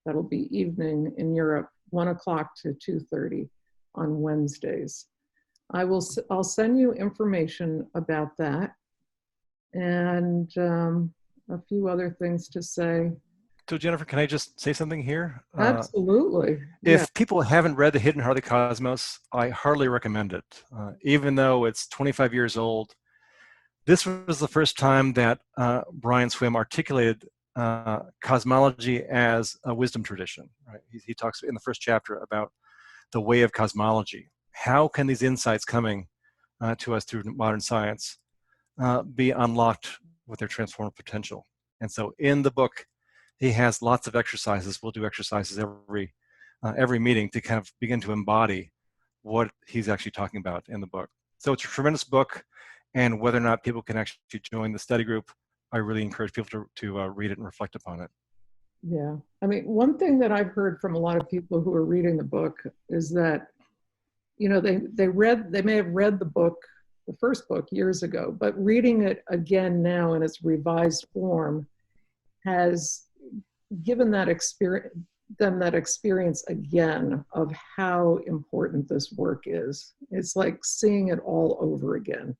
A: that'll be evening in Europe, 1 o'clock to 2:30 on Wednesdays. I'll send you information about that, and a few other things to say.
B: So, Jennifer, can I just say something here?
A: Absolutely. Yeah.
B: If people haven't read The Hidden Heart of the Cosmos, I hardly recommend it. Even though it's 25 years old, this was the first time that Brian Swim articulated cosmology as a wisdom tradition. Right? He talks in the first chapter about the way of cosmology. How can these insights coming to us through modern science be unlocked with their transformative potential? And so in the book, he has lots of exercises. We'll do exercises every meeting to kind of begin to embody what he's actually talking about in the book. So it's a tremendous book, and whether or not people can actually join the study group, I really encourage people to read it and reflect upon it.
A: Yeah. I mean, one thing that I've heard from a lot of people who are reading the book is that, you know, they may have read the book, the first book, years ago, but reading it again now in its revised form has given that experience again of how important this work is. It's like seeing it all over again,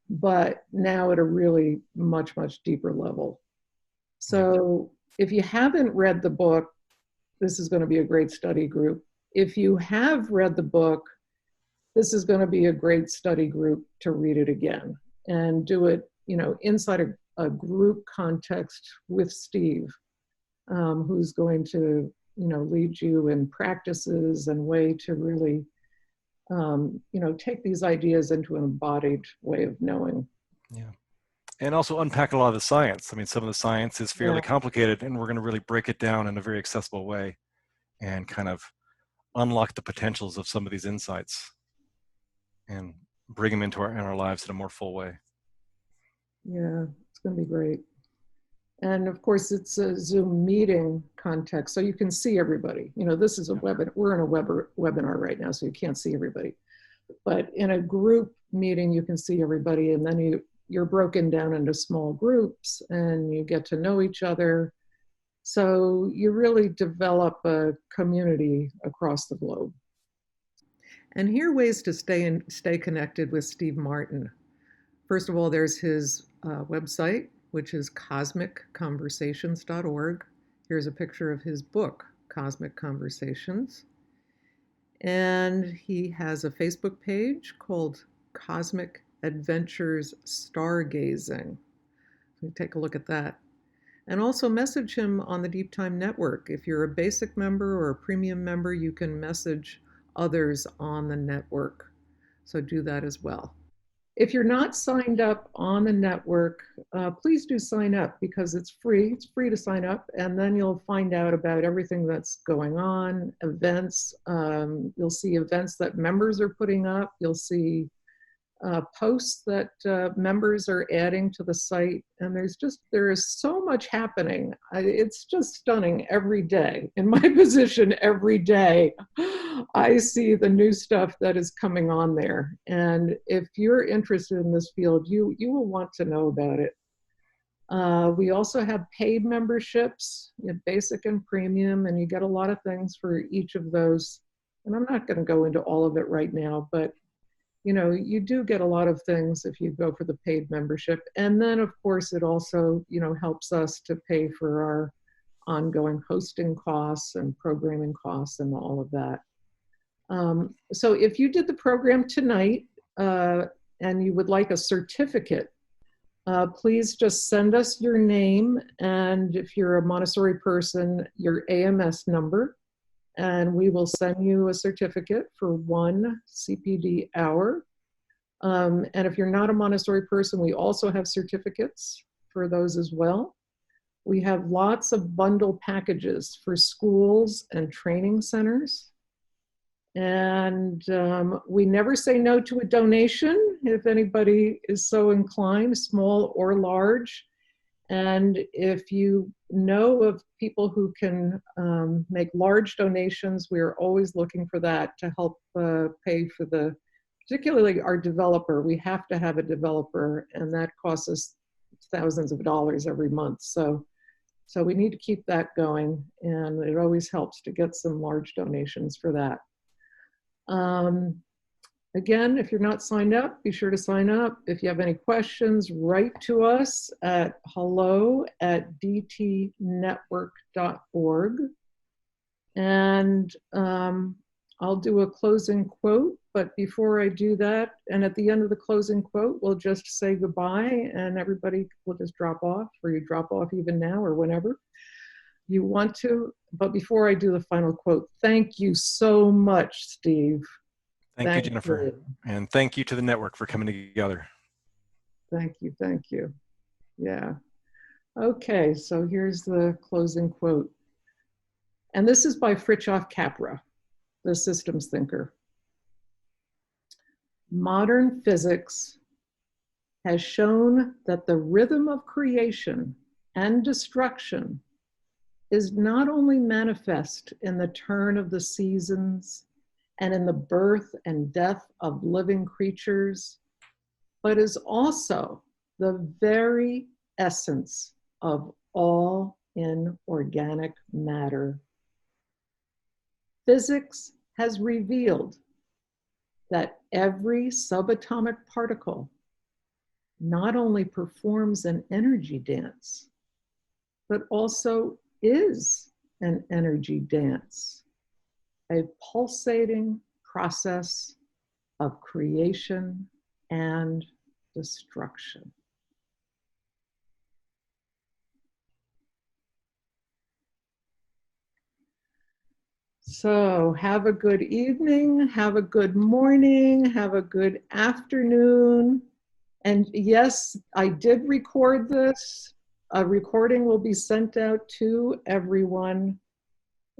A: but now at a really much deeper level. So if you haven't read the book, this is going to be a great study group. If you have read the book, this is going to be a great study group to read it again and do it, you know, inside a group context with Steve, who's going to, you know, lead you in practices and way to really, you know, take these ideas into an embodied way of knowing.
B: Yeah. And also unpack a lot of the science. I mean, some of the science is fairly complicated, and we're going to really break it down in a very accessible way and kind of unlock the potentials of some of these insights and bring them into our lives in a more full way.
A: Yeah, it's going to be great. And of course, it's a Zoom meeting context, so you can see everybody. You know, this is a webinar. We're in a webinar right now, so you can't see everybody. But in a group meeting, you can see everybody, and then you're broken down into small groups, and you get to know each other. So you really develop a community across the globe. And here are ways to stay connected with Steve Martin. First of all, there's his website, which is cosmicconversations.org. Here's a picture of his book, Cosmic Conversations. And he has a Facebook page called Cosmic Adventures Stargazing. So take a look at that. And also message him on the Deep Time Network. If you're a basic member or a premium member, you can message others on the network. So do that as well. If you're not signed up on the network, please do sign up because it's free. It's free to sign up, and then you'll find out about everything that's going on, events. You'll see events that members are putting up. You'll see posts that members are adding to the site, and there is so much happening. It's just stunning every day. In my position, every day I see the new stuff that is coming on there, and if you're interested in this field, you will want to know about it. We also have paid memberships, basic and premium, and you get a lot of things for each of those. And I'm not going to go into all of it right now, but you do get a lot of things if you go for the paid membership. And then, of course, it also, helps us to pay for our ongoing hosting costs and programming costs and all of that. So if you did the program tonight and you would like a certificate, please just send us your name, and if you're a Montessori person, your AMS number, and we will send you a certificate for 1 CPD hour. And if you're not a Montessori person, we also have certificates for those as well. We have lots of bundle packages for schools and training centers. And we never say no to a donation if anybody is so inclined, small or large. And if you know of people who can make large donations, we are always looking for that to help pay for particularly our developer. We have to have a developer, and that costs us thousands of dollars every month. So we need to keep that going, and it always helps to get some large donations for that. Again, if you're not signed up, be sure to sign up. If you have any questions, write to us at hello@dtnetwork.org. And I'll do a closing quote, but before I do that, and at the end of the closing quote, we'll just say goodbye and everybody will just drop off, or you drop off even now or whenever you want to. But before I do the final quote, thank you so much, Steve.
B: Thank you, Jennifer. And thank you to the network for coming together.
A: Thank you, thank you. Yeah. Okay, so here's the closing quote. And this is by Fritjof Capra, the systems thinker. Modern physics has shown that the rhythm of creation and destruction is not only manifest in the turn of the seasons and in the birth and death of living creatures, but is also the very essence of all inorganic matter. Physics has revealed that every subatomic particle not only performs an energy dance, but also is an energy dance, a pulsating process of creation and destruction. So have a good evening, have a good morning, have a good afternoon. And yes, I did record this. A recording will be sent out to everyone.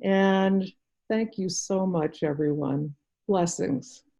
A: And thank you so much, everyone. Blessings.